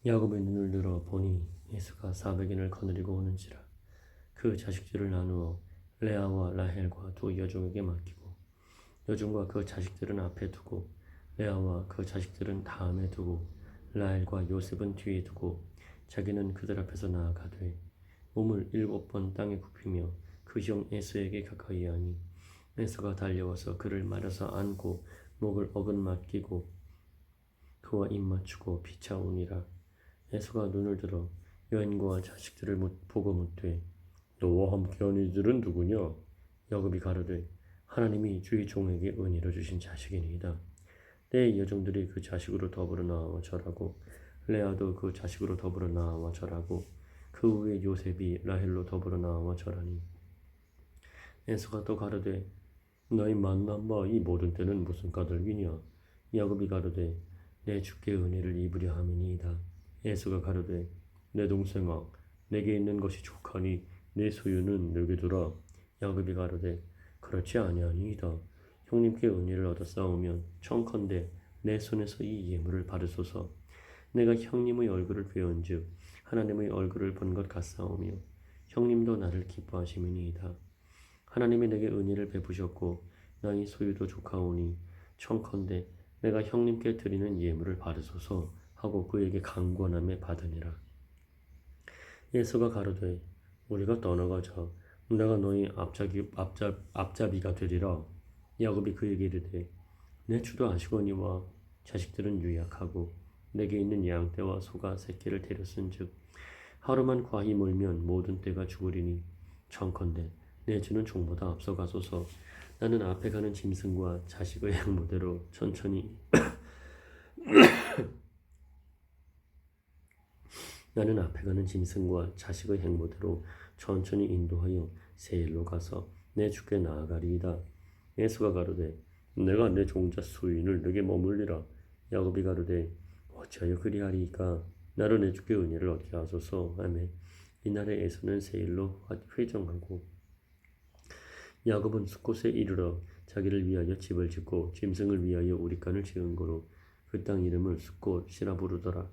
야곱의 눈을 들어 보니 에서가 400인을 거느리고 오는지라. 그 자식들을 나누어 레아와 라헬과 두 여종에게 맡기고 여종과 그 자식들은 앞에 두고 레아와 그 자식들은 다음에 두고 라헬과 요셉은 뒤에 두고 자기는 그들 앞에서 나아가되 몸을 7번 땅에 굽히며 그 형 에서에게 가까이 하니 에서가 달려와서 그를 말아서 안고 목을 어긋맞기고 그와 입맞추고 비차오니라. 에서가 눈을 들어 여인과 자식들을 보고 묻되 너와 함께한 이들은 누구냐? 야곱이 가로되 하나님이 주의 종에게 은혜로 주신 자식이니이다. 내 여종들이 그 자식으로 더불어 나와 절하고 레아도 그 자식으로 더불어 나와 절하고 그 후에 요셉이 라헬로 더불어 나와 절하니 에서가 또 가로되 너희 만난 바 이 모든 때는 무슨 까닭이냐? 야곱이 가로되 내 주께 은혜를 입으려 함이니이다. 에서가 가로되 내 동생아 내게 있는 것이 족하니 내 소유는 내게 두라. 야곱이 가로되 그렇지 아니하니이다. 형님께 은혜를 얻어 싸우면 청컨대 내 손에서 이 예물을 받으소서. 내가 형님의 얼굴을 배운즉 하나님의 얼굴을 본 것 같사오며 형님도 나를 기뻐하심이니이다. 하나님이 내게 은혜를 베푸셨고 나의 소유도 족하오니 청컨대 내가 형님께 드리는 예물을 받으소서 하고 그에게 강권함에 받으니라. 예수가 가로되 우리가 떠나가자. 내가 너희 앞잡이가 되리라. 야곱이 그에게 이르되 내 주도 아시거니와 자식들은 유약하고 내게 있는 양떼와 소가 새끼를 데렸은즉 하루만 과히 몰면 모든 떼가 죽으리니 청컨대 내 주는 종보다 앞서가소서. 나는 앞에 가는 짐승과 자식의 양모대로 천천히 나는 앞에 가는 짐승과 자식의 행모대로 천천히 인도하여 세일로 가서 내 주께 나아가리이다. 예수가 가로되 내가 내 종자 수인을 내게 머물리라. 야곱이 가로되 어찌하여 그리하리이까? 나로 내 주께 은혜를 얻게 하소서 하매 이날에 에서는 세일로 회정하고 야곱은 숫곳에 이르러 자기를 위하여 집을 짓고 짐승을 위하여 우리간을 지은 거로 그 땅 이름을 숫곳이라 부르더라.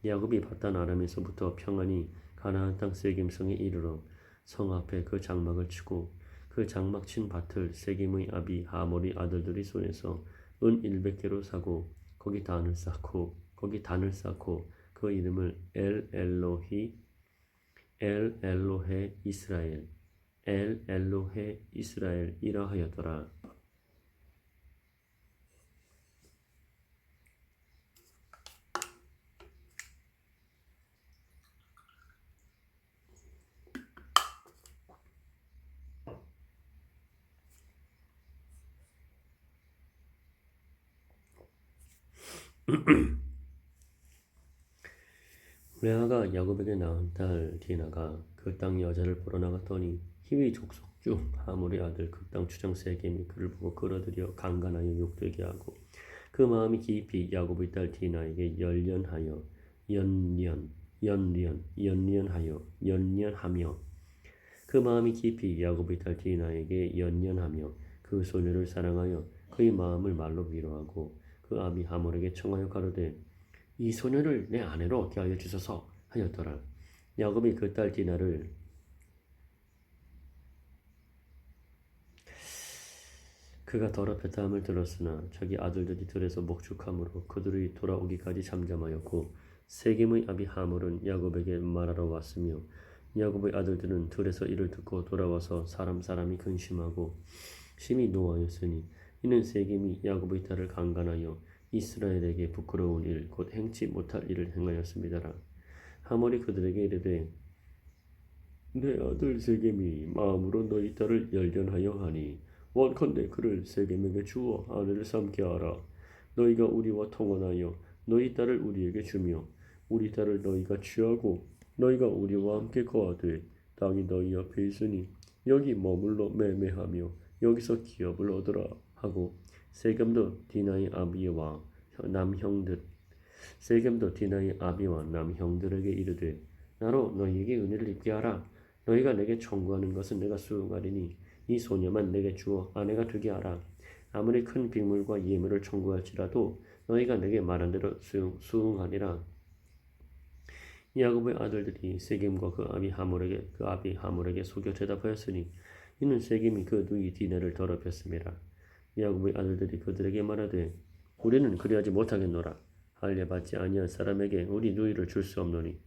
야곱이 바단 아람에서부터 평안히 가나안 땅 세겜성에 이르러 성 앞에 그 장막을 치고 그 장막 친 밭을 세겜의 아비 하몰의 아들들이 손에서 은 100개로 사고 거기 단을 쌓고 그 이름을 엘 엘로헤 이스라엘이라 하였더라. 레아가 야곱에게 낳은 딸 디나가 그 땅 여자를 보러 나갔더니 히위 족속 중 하몰의 아들 그 땅 주장 세겜이 그를 보고 끌어들여 강간하여 욕되게 하고 그 마음이 깊이 야곱의 딸 디나에게 연련하며 그 마음이 깊이 야곱의 딸 디나에게 연연하며 그 소녀를 사랑하여 그의 마음을 말로 위로하고 그 아비 하몰에게 청하여 가로되 이 소녀를 내 아내로 얻게 하여 주소서 하였더라. 야곱이 그 딸 디나를 그가 더럽혔다 함을 들었으나 자기 아들들이 들에서 목축함으로 그들이 돌아오기까지 잠잠하였고 세겜의 아비 하몰은 야곱에게 말하러 왔으며 야곱의 아들들은 들에서 이를 듣고 돌아와서 사람이 근심하고 심히 노하였으니 이는 세겜이 야곱의 딸을 강간하여 이스라엘에게 부끄러운 일 곧 행치 못할 일을 행하였음이더라. 하몰이 그들에게 이르되 내 아들 세겜이 마음으로 너희 딸을 열련하여 하니 원컨대 그를 세겜에게 주어 아내를 삼게 하라. 너희가 우리와 통원하여 너희 딸을 우리에게 주며 우리 딸을 너희가 취하고 너희가 우리와 함께 거하되 땅이 너희 앞에 있으니 여기 머물러 매매하며 여기서 기업을 얻으라 하고 세겜도 디나의 아비와 남형들에게 이르되 나로 너희에게 은혜를 입게 하라. 너희가 내게 청구하는 것은 내가 수응하리니 이 소녀만 내게 주어 아내가 되게 하라. 아무리 큰 빅물과 예물을 청구할지라도 너희가 내게 말한 대로 수응하리라. 야곱의 아들들이 세겜과 그 아비 하몰에게 속여 대답하였으니 이는 세겜이 그 누이 디나를 더럽혔습니다. 야곱의 아들들이 그들에게 말하되 우리는 그리하지 못하겠노라. 할례 받지 아니한 사람에게 우리 누이를 줄 수 없노니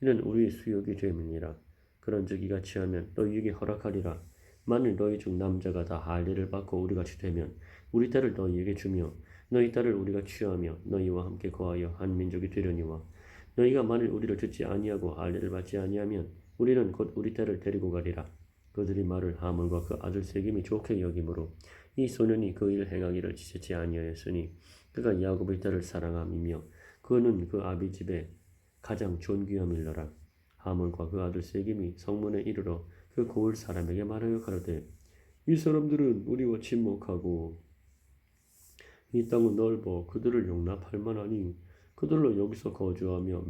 이는 우리의 수욕이 됨이니라. 그런즉 이같이 하면 너희에게 허락하리라. 만일 너희 중 남자가 다 할례를 받고 우리같이 되면 우리 딸을 너희에게 주며 너희 딸을 우리가 취하며 너희와 함께 거하여 한 민족이 되려니와 너희가 만일 우리를 듣지 아니하고 할례를 받지 아니하면 우리는 곧 우리 딸을 데리고 가리라. 그들이 말을 하몰과 그 아들 세겜이 좋게 여김으로 이 소년이 그 일 행하기를 지체치 아니하였으니 그가 야곱의 딸을 사랑함이며 그는 그 아비 집에 가장 존귀함일러라. 하몰과 그 아들 세겜이 성문에 이르러 그 고을 사람에게 말하여 가로되 이 사람들은 우리와 친목하고 이 땅은 넓어 그들을 용납할 만하니 그들로 여기서 거주하며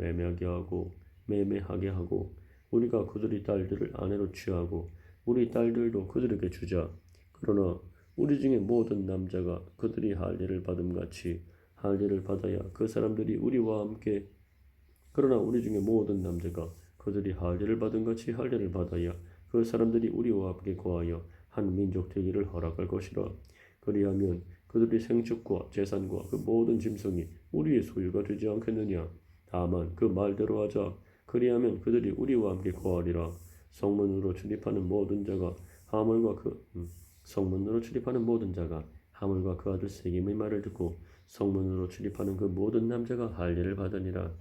매매하게 하고 우리가 그들의 딸들을 아내로 취하고 우리 딸들도 그들에게 주자. 그러나 우리 중에 모든 남자가 그들이 할례를 받음같이 할례를 받아야 그 사람들이 우리와 함께 그러나 우리 중에 모든 남자가 그들이 할례를 받음같이 할례를 받아야 그 사람들이 우리와 함께 거하여 한 민족 되기를 허락할 것이라. 그리하면 그들의 생축과 재산과 그 모든 짐승이 우리의 소유가 되지 않겠느냐. 다만 그 말대로 하자. 그리하면 그들이 우리와 함께 거하리라. 성문으로 출입하는 모든 자가 하물과 그 아들 세겜의 말을 듣고 성문으로 출입하는 그 모든 남자가 할례를 받으니라.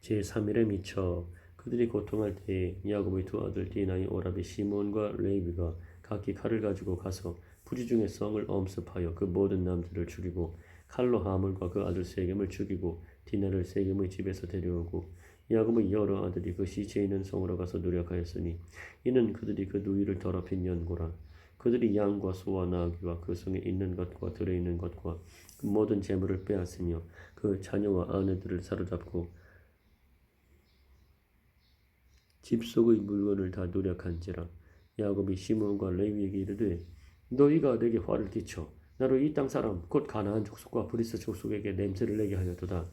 제3일에 미쳐 그들이 고통할 때에 야곱의 두 아들 디나의 오라비 시몬과 레위가 각기 칼을 가지고 가서 부지 중에 성을 엄습하여 그 모든 남자를 죽이고 칼로 하물과 그 아들 세겜을 죽이고 디나를 세겜의 집에서 데려오고 야곱의 여러 아들이 그 시체 있는 성으로 가서 노력하였으니 이는 그들이 그 누이를 더럽힌 연고라. 그들이 양과 소와 나귀와 그 성에 있는 것과 들에 있는 것과 그 모든 재물을 빼앗으며 그 자녀와 아내들을 사로잡고 집 속의 물건을 다 노력한지라. 야곱이 시몬과 레위에게 이르되 너희가 내게 화를 끼쳐 나로 이 땅 사람 곧 가나안 족속과 브리스 족속에게 냄새를 내게 하였도다.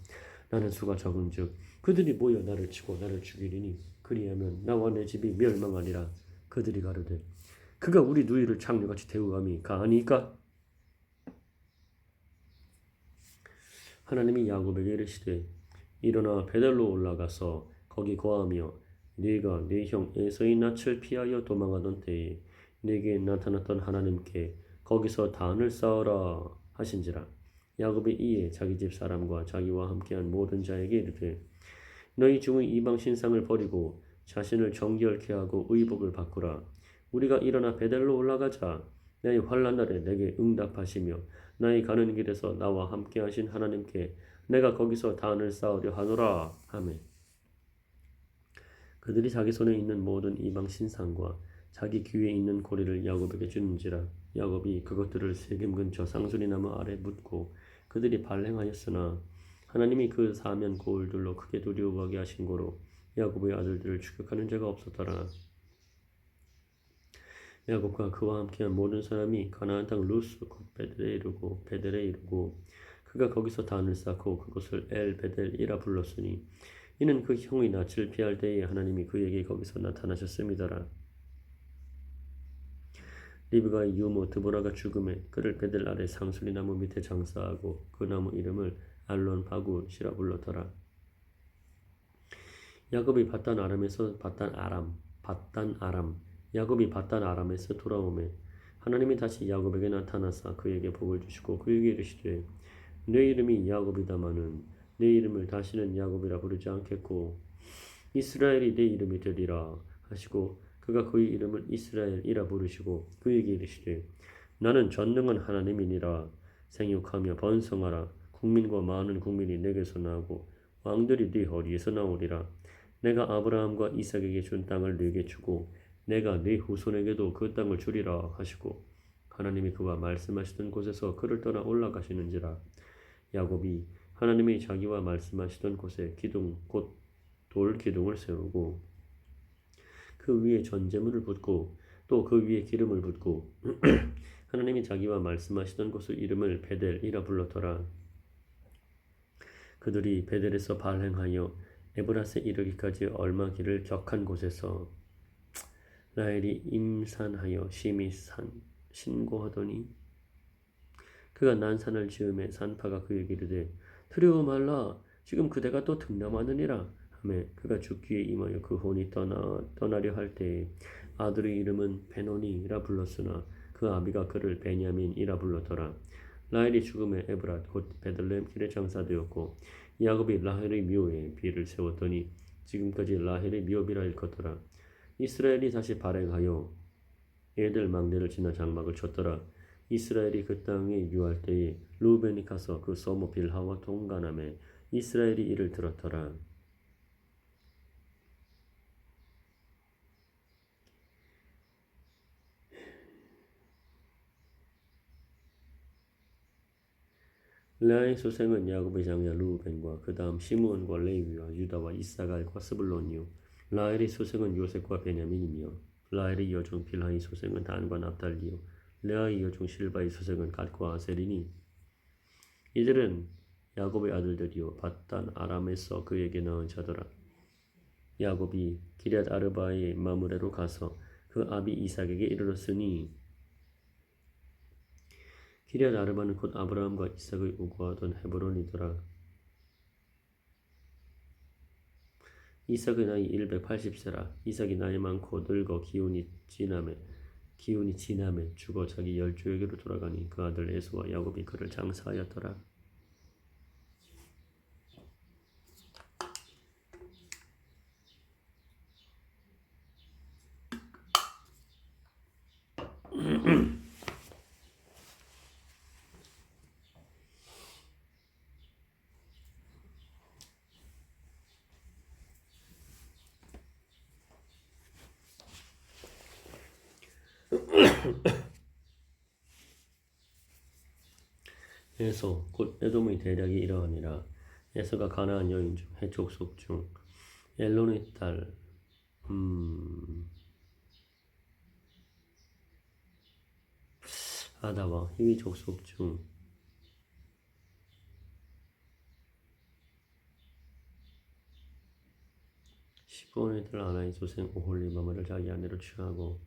나는 수가 적은즉 그들이 모여 나를 치고 나를 죽이리니 그리하면 나와 내 집이 멸망하리라. 그들이 가로되 그가 우리 누이를 창녀같이 대우함이 가하니까. 하나님이 야곱에게 이르시되 일어나 베델로 올라가서 거기 거하며 네가 네 형 에서의 낯을 피하여 도망하던 때에 네게 나타났던 하나님께 거기서 단을 쌓으라 하신지라. 야곱이 이에 자기 집 사람과 자기와 함께한 모든 자에게 이르되 너희 중의 이방 신상을 버리고 자신을 정결케 하고 의복을 바꾸라. 우리가 일어나 베델로 올라가자. 나의 환난 날에 내게 응답하시며 나의 가는 길에서 나와 함께하신 하나님께 내가 거기서 단을 쌓으려 하노라 하매 그들이 자기 손에 있는 모든 이방 신상과 자기 귀에 있는 고리를 야곱에게 주는지라. 야곱이 그것들을 세겜 근처 상수리 나무 아래 묻고 그들이 발행하였으나 하나님이 그 사면 고을들로 크게 두려워하게 하신 고로 야곱의 아들들을 추격하는 자가 없었더라. 야곱과 그와 함께한 모든 사람이 가나안 땅 루스 곧 베델에 이르고 그가 거기서 단을 쌓고 그곳을 엘 베델이라 불렀으니 이는 그 형의 낯을 피할 때에 하나님이 그에게 거기서 나타나셨음이더라. 리브가의 유모 드보라가 죽음에 그를 베델 아래 상수리 나무 밑에 장사하고 그 나무 이름을 알론 바굿이라 불렀더라. 야곱이 바단 아람에서 돌아오매 하나님이 다시 야곱에게 나타나사 그에게 복을 주시고 그에게 이르시되 내 이름이 야곱이다마는 내 이름을 다시는 야곱이라 부르지 않겠고 이스라엘이 내 이름이 되리라 하시고 그가 그의 이름을 이스라엘이라 부르시고 그에게 이르시되 나는 전능한 하나님이니라. 생육하며 번성하라. 국민과 많은 국민이 내게서 나오고 왕들이 네 허리에서 나오리라. 내가 아브라함과 이삭에게 준 땅을 네게 주고 내가 네 후손에게도 그 땅을 주리라 하시고 하나님이 그와 말씀하시던 곳에서 그를 떠나 올라가시는지라. 야곱이 하나님이 자기와 말씀하시던 곳에 기둥 곧 돌 기둥을 세우고 그 위에 전제물을 붓고 또 그 위에 기름을 붓고 하나님이 자기와 말씀하시던 곳의 이름을 베델이라 불렀더라. 그들이 베델에서 발행하여 에브라스에 이르기까지 얼마 길을 격한 곳에서 라헬이 임산하여 심히 신고하더니 그가 난산을 지음에 산파가 그에게 이르되 두려워 말라 지금 그대가 또 등남하느니라 하며 그가 죽기에 임하여 그 혼이 떠나려 할 때에 아들의 이름은 베노니라 불렀으나 그 아비가 그를 베냐민이라 불렀더라. 라헬이 죽음에 에브랏 곧 베들레헴 길에 장사되었고 야곱이 라헬의 묘에 비를 세웠더니 지금까지 라헬의 묘비라 일컫더라. 이스라엘이 다시 발행하여 애들 망대를 지나 장막을 쳤더라. 이스라엘이 그 땅에 유할 때에 루벤이 가서 그 소모 빌하와 동간함에 이스라엘이 이를 들었더라. 레아의 소생은 야곱의 장자 루벤과 그 다음 시므온과 레위와 유다와 이사갈과 스불론이요 라헬의 소생은 요셉과 베냐민이며 라헬의 여종 빌하의 소생은 단과 납달리요 레아의 여종 실바의 소생은 갓과 아셀이니 이들은 야곱의 아들들이요 밧단 아람에서 그에게 낳은 자더라. 야곱이 기럇 아르바의 마므레로 가서 그 아비 이삭에게 이르렀으니 기럇 아르바는 곧 아브라함과 이삭의 우거하던 헤브론이더라. 이삭의 나이 180세라. 이삭이 나이 많고 늙어 기운이 지남에 죽어 자기 열조에게로 돌아가니 그 아들 에서와 야곱이 그를 장사하였더라. 에서 곧 에돔의 대략이 이러하니라. 에서가 가나안 여인 중 해족속 중 엘론의 딸 아다와 히위 족속 중 시브온의 딸 아나의 소생 오홀리바마를 자기 아내로 취하고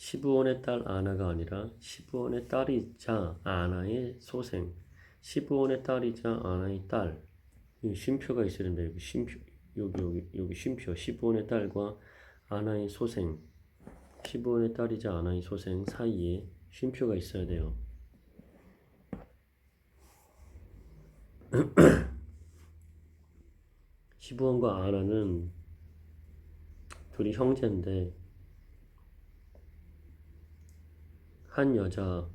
시브온의 딸 아나가 아니라 시브온의 딸이자 아나의 소생 시브온의 딸이자 아나의 딸 쉼표가 있어야 된다. 여기 쉼표 여기 쉼표 시브온의 딸과 아나의 소생 시브온의 딸이자 아나의 소생 사이에 쉼표가 있어야 돼요. 시브온과 아나는 둘이 형제인데 한 여자가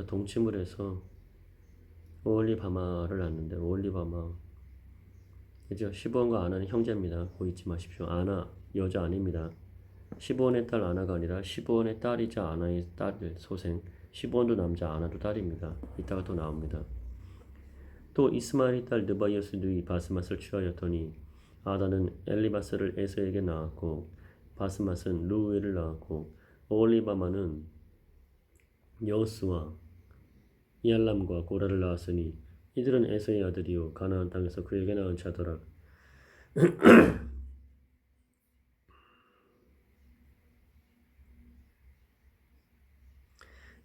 동침을 해서 오홀리바마를 낳는데 오홀리바마 그죠? 시브온과 아나는 형제입니다. 그거 잊지 마십시오. 아나 여자 아닙니다. 시브온의 딸 아나가 아니라 시브온의 딸이자 아나의 딸 소생 시브온도 남자 아나도 딸입니다. 이따가 또 나옵니다. 또 이스마엘의 딸 느바이어스 누이 바스맛을 취하였더니 아다는 엘리바스를 에서에게 낳았고 바스맛은 루우엘을 낳았고 오홀리바마는 여호스와 이알람과 고라를 낳았으니 이들은 에서의 아들이요 가나안 땅에서 그에게 낳은 자더라.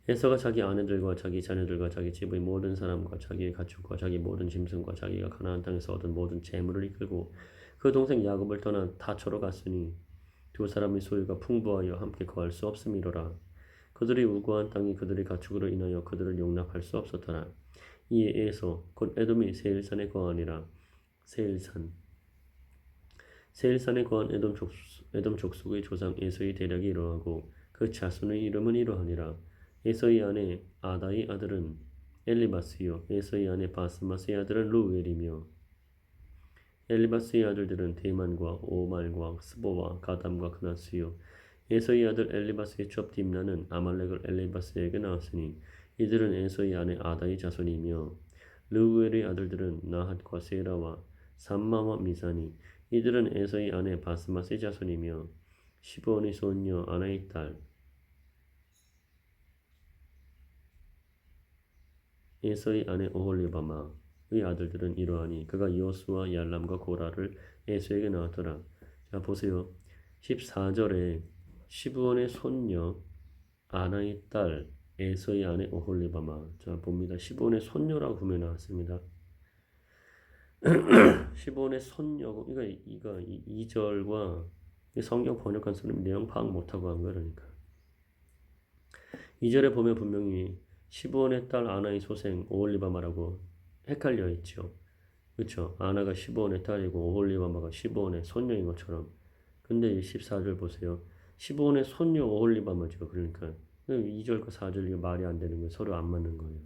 에서가 자기 아내들과 자기 자녀들과 자기 집의 모든 사람과 자기의 가축과 자기 모든 짐승과 자기가 가나안 땅에서 얻은 모든 재물을 이끌고 그 동생 야곱을 떠나 다초로 갔으니 두 사람의 소유가 풍부하여 함께 거할 수 없음이로라. 그들의 우고한 땅이 그들의 가축으로 인하여 그들을 용납할 수 없었더라. 이에 에서 곧 에돔이 세일산에 거하니라. 세일산에 거한 에돔 족속의 조상 에서의 대략이 이러하고 그 자손의 이름은 이러하니라. 에서의 아내 아다의 아들은 엘리바스요 에서의 아내 바스마스의 아들은 루엘이며 엘리바스의 아들들은 데만과 오말과 스보와 가담과 그나스요 에서의 아들 엘리바스의 첩 딥나는 아말렉을 엘리바스에게 낳았으니 이들은 에서의 아내 아다의 자손이며 르우엘의 아들들은 나핫과 세라와 삼마와 미사니 이들은 에서의 아내 바스마스의 자손이며 시브온의 손녀 아나의 딸 에서의 아내 오홀리바마의 아들들은 이러하니 그가 여호수아 얄람과 고라를 에서에게 낳았더라. 자 보세요. 14절에 시브온의 손녀 아나의 딸 에서의 아내 오홀리바마. 자 봅니다. 시브온의 손녀라고 보면 나왔습니다. 시브온의 손녀고 이거 2절과 성경 번역한 사람이 내용 파악 못하고 한 거야. 그러니까 2절에 보면 분명히 시브온의 딸 아나의 소생 오홀리바마라고 헷갈려 있죠. 그렇죠? 아나가 시브온의 딸이고 오홀리바마가 시브온의 손녀인 것처럼. 근데 14절 보세요. 시브온의 손녀 오홀리바마죠. 그러니까 2절과 4절 이게 말이 안 되는 거예요. 서로 안 맞는 거예요.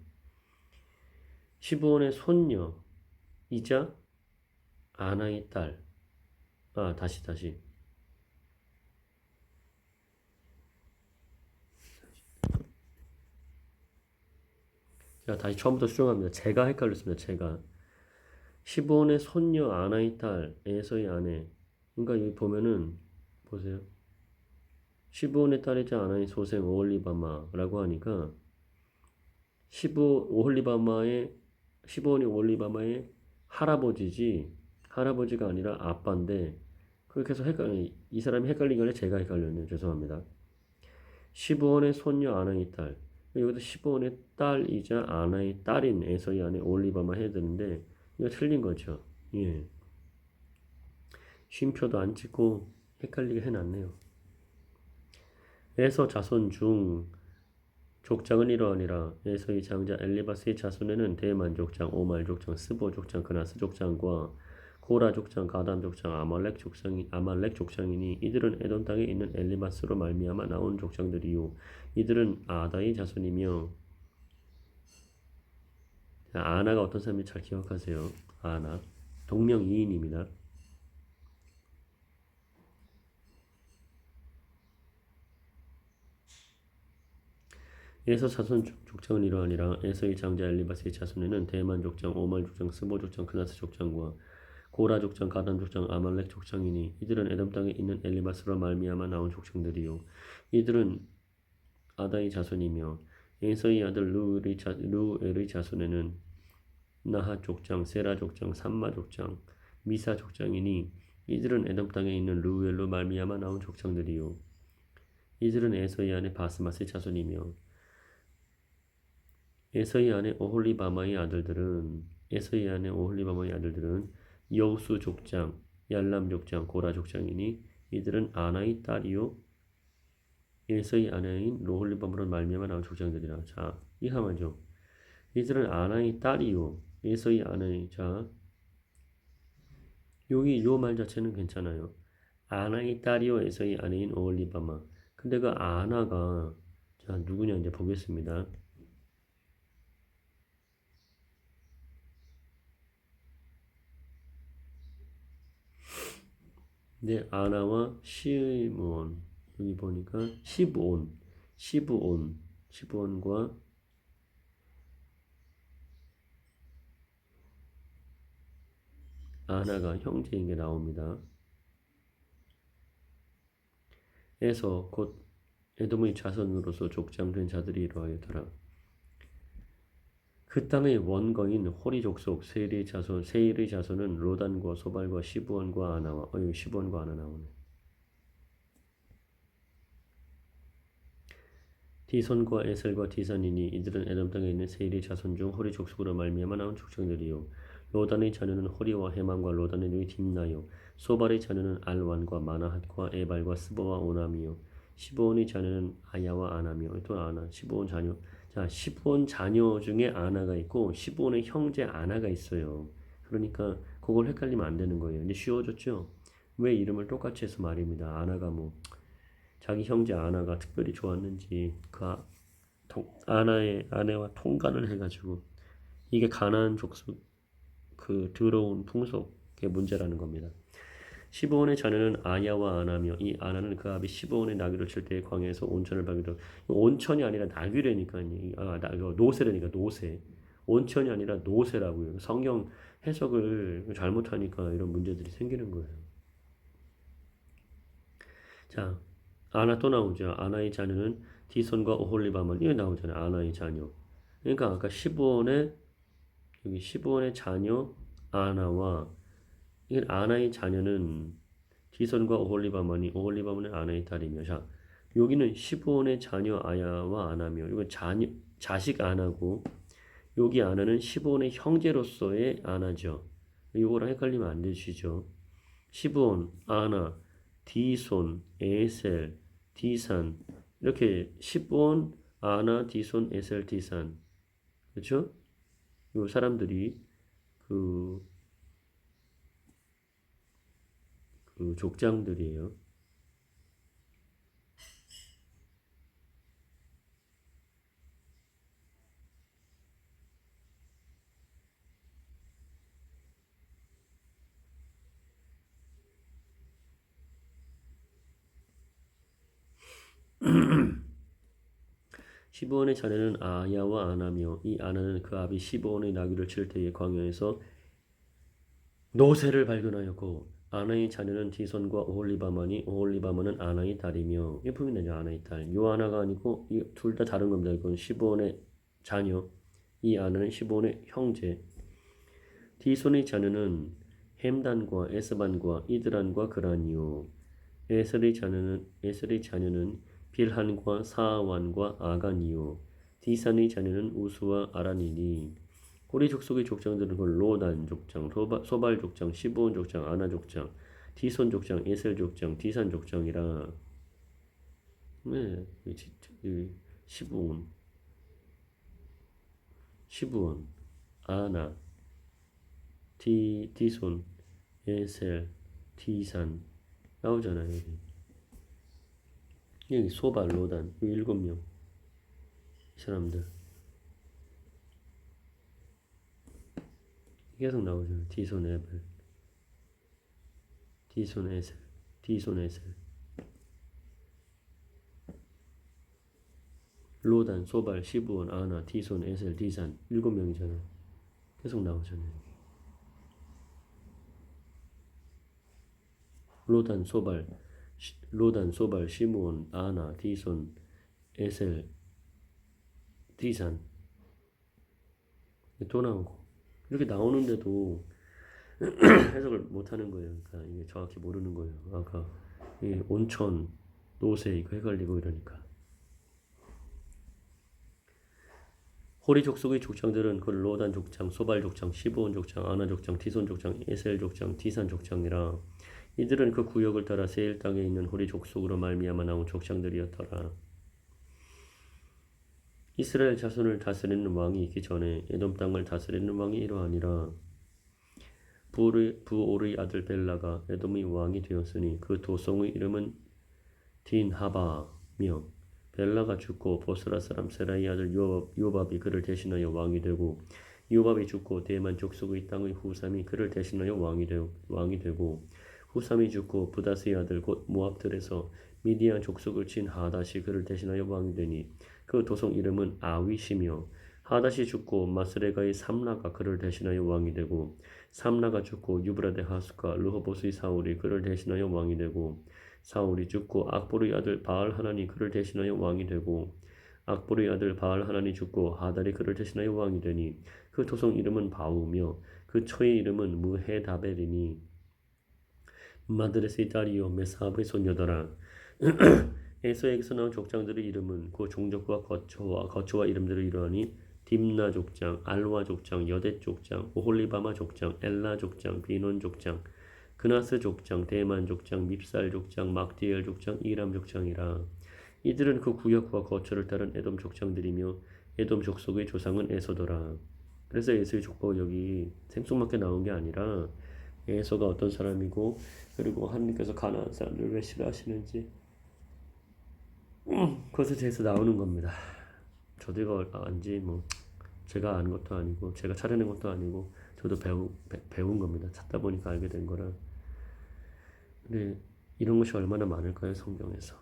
시브온의 손녀이자 아나의 딸. 다시. 자, 다시 처음부터 수정합니다. 제가 헷갈렸습니다. 제가. 시브온의 손녀 아나의 딸 에서의 아내. 그러니까 여기 보면은 보세요. 시브온의 딸이자 아나의 소생 오홀리바마라고 하니까 시브온이 오홀리바마의 할아버지가 아니라 아빠인데 그렇게 해서 이 사람이 헷갈린 게 아니라 제가 헷갈렸네요. 죄송합니다. 시브온의 손녀 아나의 딸. 여기서 시브온의 딸이자 아나의 딸인 에서의 아내 오홀리바마 해야 되는데 이거 틀린 거죠. 예. 쉼표도 안 찍고 헷갈리게 해놨네요. 에서 자손 중 족장은 이러하니라. 에서의 장자 엘리바스의 자손에는 대만 족장, 오말 족장, 스보 족장, 그나스 족장과 고라 족장, 가담 족장, 아말렉 족장이니 이들은 에돔 땅에 있는 엘리바스로 말미암아 나온 족장들이요 이들은 아다의 자손이며. 아나가 어떤 사람인지 잘 기억하세요. 아나 동명이인입니다. 에서 자손 족장은 이러하니라. 에서의 장자 엘리바스의 자손에는 대만 족장, 오말 족장, 스보 족장, 그나스 족장과 고라 족장, 가담 족장, 아말렉 족장이니 이들은 에돔 땅에 있는 엘리바스로 말미암아 나온 족장들이요 이들은 아다의 자손이며. 에서의 아들 루엘의 자손에는 나하 족장, 세라 족장, 삼마 족장, 미사 족장이니 이들은 에돔 땅에 있는 루엘로 말미암아 나온 족장들이요 이들은 에서의 아내 바스맛의 자손이며. 에서의 아내 오홀리바마의 아들들은 여우수 족장, 얄람 족장, 고라 족장이니 이들은 아나의 딸이요 에서의 아내인 로홀리바마로 말미암아 나온 족장들이라. 자, 이하 말이죠. 이들은 아나의 딸이요 에서의 아내. 자, 여기 요 말 자체는 괜찮아요. 아나의 딸이요 에서의 아내인 오홀리바마. 근데 그 아나가 자 누구냐 이제 보겠습니다. 네, 아나와 시므온. 여기 보니까 시브온과 아나가 형제인 게 나옵니다. 에서 곧 에돔의 자손으로서 족장된 자들이 이러하였더라. 그 땅의 원거인 호리 족속 세일의 자손은 로단과 소발과 시브온과 아나와 여기 시브온과 아나 나오네. 디손과 에셀과 디산이니 이들은 에돔 땅에 있는 세일의 자손 중 호리 족속으로 말미암아 나온 족장들이요 로단의 자녀는 호리와 헤만과 로단의 누이 딥나요 소발의 자녀는 알완과 마나핫과 에발과 스보와 오남이요 시브온의 자녀는 아야와 아나며. 또 아나 시브온 자녀. 자, 시브온 자녀 중에 아나가 있고 시브온의 형제 아나가 있어요. 그러니까 그걸 헷갈리면 안 되는 거예요. 이제 쉬워졌죠? 왜 이름을 똑같이 해서 말입니다. 아나가 뭐 자기 형제 아나가 특별히 좋았는지 아나의 아내와 통간을 해가지고 이게 가나안 족속 그 더러운 풍속의 문제라는 겁니다. 시브온의 자녀는 아야와 아나며 이 아나는 그 아비 시브온의 나귀를 칠 때에 광야에서 온천을 발견하고 온천이 아니라 나귀라니까요. 노새라니까 노새. 온천이 아니라 노새라고요. 성경 해석을 잘못하니까 이런 문제들이 생기는 거예요. 자, 아나 또 나오죠. 아나의 자녀는 디손과 오홀리바만. 이거 나오잖아요. 아나의 자녀. 그러니까 아까 15원의 여기 15원의 자녀 아나와 이 아나의 자녀는 디손과 오홀리바마니 오홀리바마는 아나의 딸이며 자 여기는 15원의 자녀 아야와 아나며 이건 자식 아나고 여기 아나는 15원의 형제로서의 아나죠. 이거랑 헷갈리면 안 되시죠. 15원, 아나, 디손, 에셀, 디산 이렇게 15원, 아나, 디손, 에셀, 디산 그렇죠? 이 사람들이 그, 그 족장들이에요. 시브온의 자녀는 아야와 아나며 이 아나는 그 아비 시브온의 나귀를 칠 때에 광야에서 노새를 발견하였고 아나의 자녀는 디손과 오홀리바마니 오홀리바마는 아나의 딸이며 이 품이네요. 아나의 딸. 요 아나가 아니고 둘 다 다른 겁니다. 이건 시브온의 자녀 이 아나는 시브온의 형제 디손의 자녀는 햄단과 에스반과 이드란과 그란이요 에셀의 자녀는 빌한과 사완과 아간이요 디산의 자녀는 우수와 아란이니 호리 족속의 족장들은 그 로단 족장, 소발 족장, 시브온 족장, 아나 족장, 디손 족장, 에셀 족장, 디산 족장이라 네, 시브온, 시브온, 아나, 디손, 에셀, 디산 나오잖아요. 여기 소발, 로단 이 7명 이 사람들 계속 나오잖아요. 디손, 에벨, 디손, 에셀, 디손, 에셀, 로단, 소발, 시브온, 아나, 디손, 에셀, 디산 7명이잖아요. 계속 나오잖아요. 로단, 소발, 시므온, 아나, 디손, 에셀, 디산 또 나오고 이렇게 나오는데도 해석을 못하는 거예요. 그러니까 이게 정확히 모르는 거예요. 아까 이 온천, 노새 이거 헷갈리고 이러니까 호리 족속의 족장들은 그 로단 족장, 소발 족장, 시브온 족장, 아나 족장, 디손 족장, 에셀 족장, 디산 족장이라 이들은 그 구역을 따라 세일 땅에 있는 호리 족속으로 말미암아 나온 족장들이었더라. 이스라엘 자손을 다스리는 왕이 있기 전에 에돔 땅을 다스리는 왕이 이러하니라. 부올의 아들 벨라가 에돔의 왕이 되었으니 그 도성의 이름은 딘하바며 벨라가 죽고 보스라 사람 세라의 아들 요밥이 그를 대신하여 왕이 되고 요밥이 죽고 대만 족속의 땅의 후삼이 그를 대신하여 왕이 되고 후삼이 죽고 부다스의 아들 곧 모압들에서 미디안 족속을 친 하닷이 그를 대신하여 왕이 되니 그 도성 이름은 아윗이며 하닷이 죽고 마스레가의 삼라가 그를 대신하여 왕이 되고 삼라가 죽고 유브라데 하수가 르호보스의 사울이 그를 대신하여 왕이 되고 사울이 죽고 악보르의 아들 바알 하나니 그를 대신하여 왕이 되고 악보르의 아들 바알 하나니 죽고 하달이 그를 대신하여 왕이 되니 그 도성 이름은 바우며 그 처의 이름은 무헤다벨이니 마드레스의 딸이요 메사압의 손녀더라. 에서에게서 나온 족장들의 이름은 그 종족과 거처와 이름들을 이루하니 딥나 족장, 알와 족장, 여댓 족장, 오홀리바마 족장, 엘라 족장, 비논 족장, 그나스 족장, 대만 족장, 밉살 족장, 막디엘 족장, 이람 족장이라. 이들은 그 구역과 거처를 따른 에돔 족장들이며 에돔 족속의 조상은 에서더라. 그래서 에서의 족보가 여기 생뚱맞게 나온 게 아니라 에서가 어떤 사람이고 그리고 하나님께서 가나안 사람들을 왜 싫어하시는지 그것에 대해서 나오는 겁니다. 저도 이거 안지 뭐 제가 아는 것도 아니고 제가 찾아낸 것도 아니고 저도 배운 겁니다. 찾다 보니까 알게 된 거라. 근데 이런 것이 얼마나 많을까요? 성경에서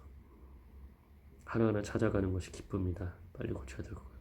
하나하나 찾아가는 것이 기쁩니다. 빨리 고쳐야 될 것 같아요.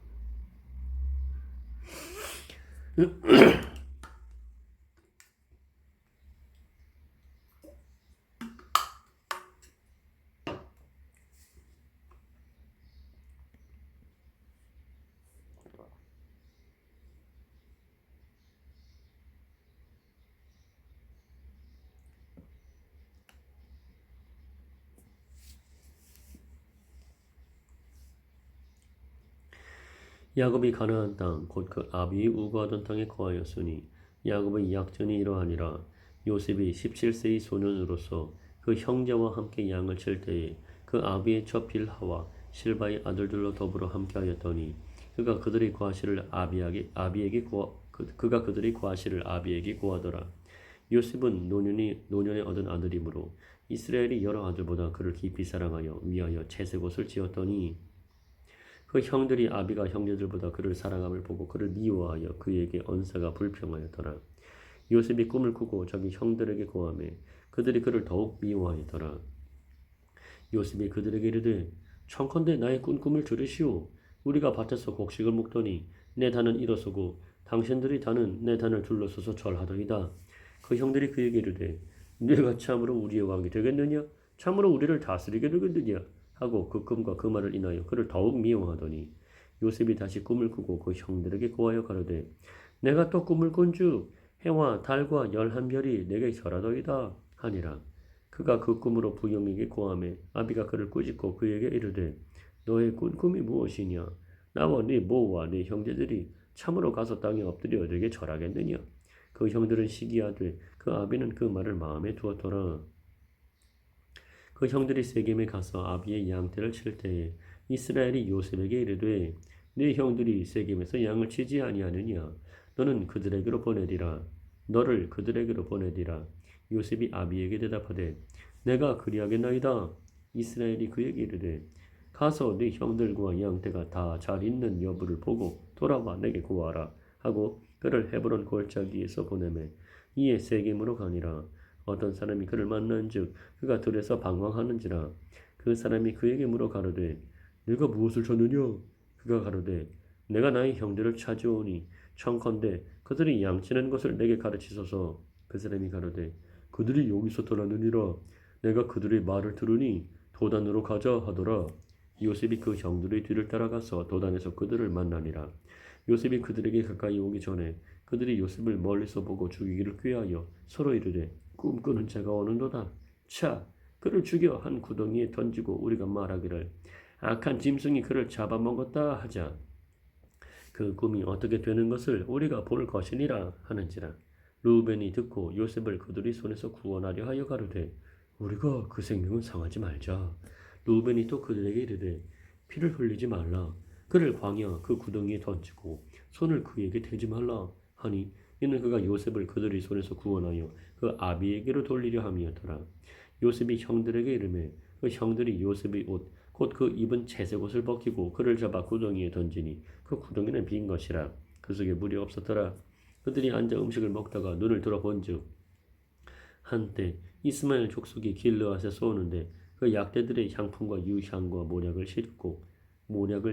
야곱이 가나안 땅 곧 그 아비의 우거하던 땅에 거하였으니 야곱의 약전이 이러하니라. 요셉이 17세의 소년으로서 그 형제와 함께 양을 칠 때에 그 아비의 첫 빌하와 실바의 아들들로 더불어 함께하였더니 그가 그들의 과실을 그가 그들의 과실을 아비에게 고하더라. 요셉은 노년에 얻은 아들이므로 이스라엘이 여러 아들보다 그를 깊이 사랑하여 위하여 채색옷을 지었더니 그 형들이 아비가 형제들보다 그를 사랑함을 보고 그를 미워하여 그에게 언사가 불평하였더라. 요셉이 꿈을 꾸고 자기 형들에게 고하매 그들이 그를 더욱 미워하였더라. 요셉이 그들에게 이르되 청컨대 나의 꾼 꿈을 들으시오. 우리가 밭에서 곡식을 먹더니 내 단은 일어서고 당신들의 단은 내 단을 둘러서서 절하더이다. 그 형들이 그에게 이르되 네가 참으로 우리의 왕이 되겠느냐? 참으로 우리를 다스리게 되겠느냐? 하고 그 꿈과 그 말을 인하여 그를 더욱 미워하더니 요셉이 다시 꿈을 꾸고 그 형들에게 고하여 가로되 내가 또 꿈을 꾼즉 해와 달과 열한 별이 내게 절하더이다 하니라. 그가 그 꿈으로 부형에게 고하매 아비가 그를 꾸짖고 그에게 이르되 너의 꾼 꿈이 무엇이냐? 나와 네 모와 네 형제들이 참으로 가서 땅에 엎드려 내게 절하겠느냐? 그 형들은 시기하되 그 아비는 그 말을 마음에 두었더라. 그 형들이 세겜에 가서 아비의 양떼를 칠 때에 이스라엘이 요셉에게 이르되 네 형들이 세겜에서 양을 치지 아니하느냐? 너는 그들에게로 보내리라. 너를 그들에게로 보내리라. 요셉이 아비에게 대답하되 내가 그리하겠나이다. 이스라엘이 그에게 이르되 가서 네 형들과 양떼가 다 잘 있는 여부를 보고 돌아와 내게 구하라 하고 그를 헤브론 골짜기에서 보내매 이에 세겜으로 가니라. 어떤 사람이 그를 만난즉 그가 들에서 방황하는지라. 그 사람이 그에게 물어 가로되 네가 무엇을 찾느냐? 그가 가로되 내가 나의 형들을 찾아오니 청컨대 그들이 양치는 것을 내게 가르치소서. 그 사람이 가로되 그들이 여기서 떠나느니라. 내가 그들의 말을 들으니 도단으로 가자 하더라. 요셉이 그 형들의 뒤를 따라가서 도단에서 그들을 만나니라. 요셉이 그들에게 가까이 오기 전에 그들이 요셉을 멀리서 보고 죽이기를 꾀하여 서로 이르되 꿈꾸는 자가 오는도다. 차 그를 죽여 한 구덩이에 던지고 우리가 말하기를 악한 짐승이 그를 잡아먹었다 하자. 그 꿈이 어떻게 되는 것을 우리가 볼 것이니라 하는지라. 루벤이 듣고 요셉을 그들의 손에서 구원하려 하여 가로되 우리가 그 생명은 상하지 말자. 루벤이 또 그들에게 이르되 피를 흘리지 말라. 그를 광야 그 구덩이에 던지고 손을 그에게 대지 말라 하니 이는 그가 요셉을 그들의 손에서 구원하여 그 아비에게로 돌리려 함이었더라. 요셉이 형들에게 이르매 그 형들이 요셉의 옷 곧 그 입은 채색 옷을 벗기고 그를 잡아 구덩이에 던지니 그 구덩이는 빈 것이라. 그 속에 물이 없었더라. 그들이 앉아 음식을 먹다가 눈을 들어본즉 한때 이스마엘 족속이 길르앗에 쏘는데 그 약대들의 향품과 유향과 모략을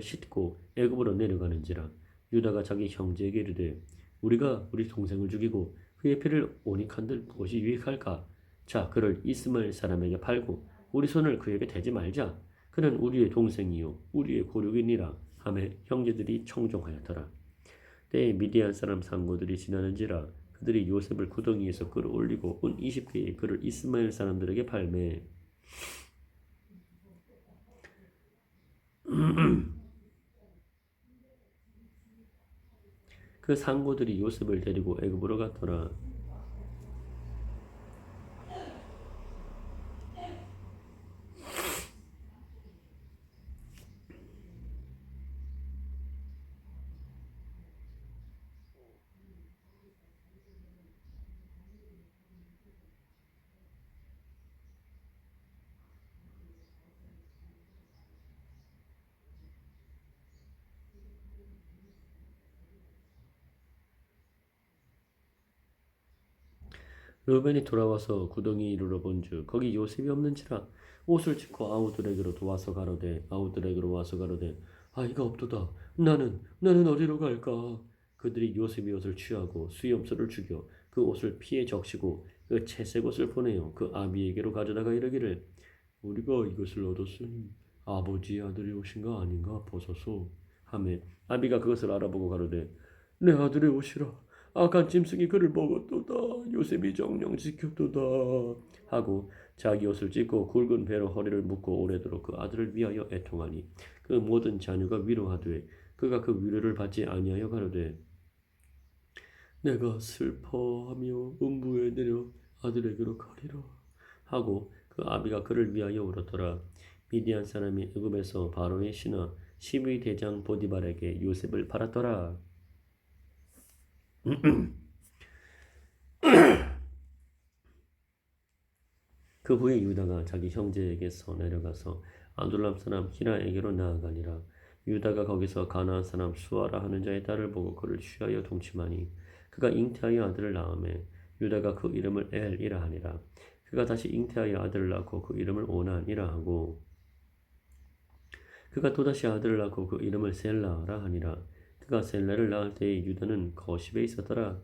싣고 애굽으로 내려가는지라. 유다가 자기 형제에게 이르되 우리가 우리 동생을 죽이고 그의 피를 오닉한들 무엇이 유익할까? 자 그를 이스마엘 사람에게 팔고 우리 손을 그에게 대지 말자. 그는 우리의 동생이요 우리의 고륙이니라 하매 형제들이 청종하였더라. 때에 미디안 사람 상고들이 지나는지라. 그들이 요셉을 구덩이에서 끌어올리고 운 20개의 그를 이스마엘 사람들에게 팔매 그 상고들이 요셉을 데리고 애굽으로 갔더라. 르벤이 돌아와서 구덩이 이르러 본즉 거기 요셉이 없는지라. 옷을 찢고 아우들에게로 와서 가로되 아이가 없도다. 나는 어디로 갈까? 그들이 요셉의 옷을 취하고 수염소를 죽여 그 옷을 피에 적시고 그 채색 옷을 보내어 그 아비에게로 가져다가 이르기를 우리가 이것을 얻었으니 아버지의 아들이 오신가 아닌가 보소서 하매 아비가 그것을 알아보고 가로되 내 아들의 옷이라. 악한 짐승이 그를 먹었도다. 요셉이 정령 지켰도다 하고 자기 옷을 찢고 굵은 배로 허리를 묶고 오래도록 그 아들을 위하여 애통하니 그 모든 자녀가 위로하되 그가 그 위로를 받지 아니하여 가로되 내가 슬퍼하며 음부에 내려 아들에게로 가리라 하고 그 아비가 그를 위하여 울었더라. 미디안 사람이 애굽에서 바로의 신하 12대장 보디발에게 요셉을 팔았더라. 그 후에 유다가 자기 형제에게서 내려가서 아둘람 사람 히라에게로 나아가니라. 유다가 거기서 가나안 사람 수아라 하는 자의 딸을 보고 그를 취하여 동침하니 그가 잉태하여 아들을 낳음에 유다가 그 이름을 엘이라 하니라. 그가 다시 잉태하여 아들을 낳고 그 이름을 오난이라 하고 그가 또다시 아들을 낳고 그 이름을 셀라라 하니라. 그가 셀라를 낳을 때에 유다는 거십에 있었더라.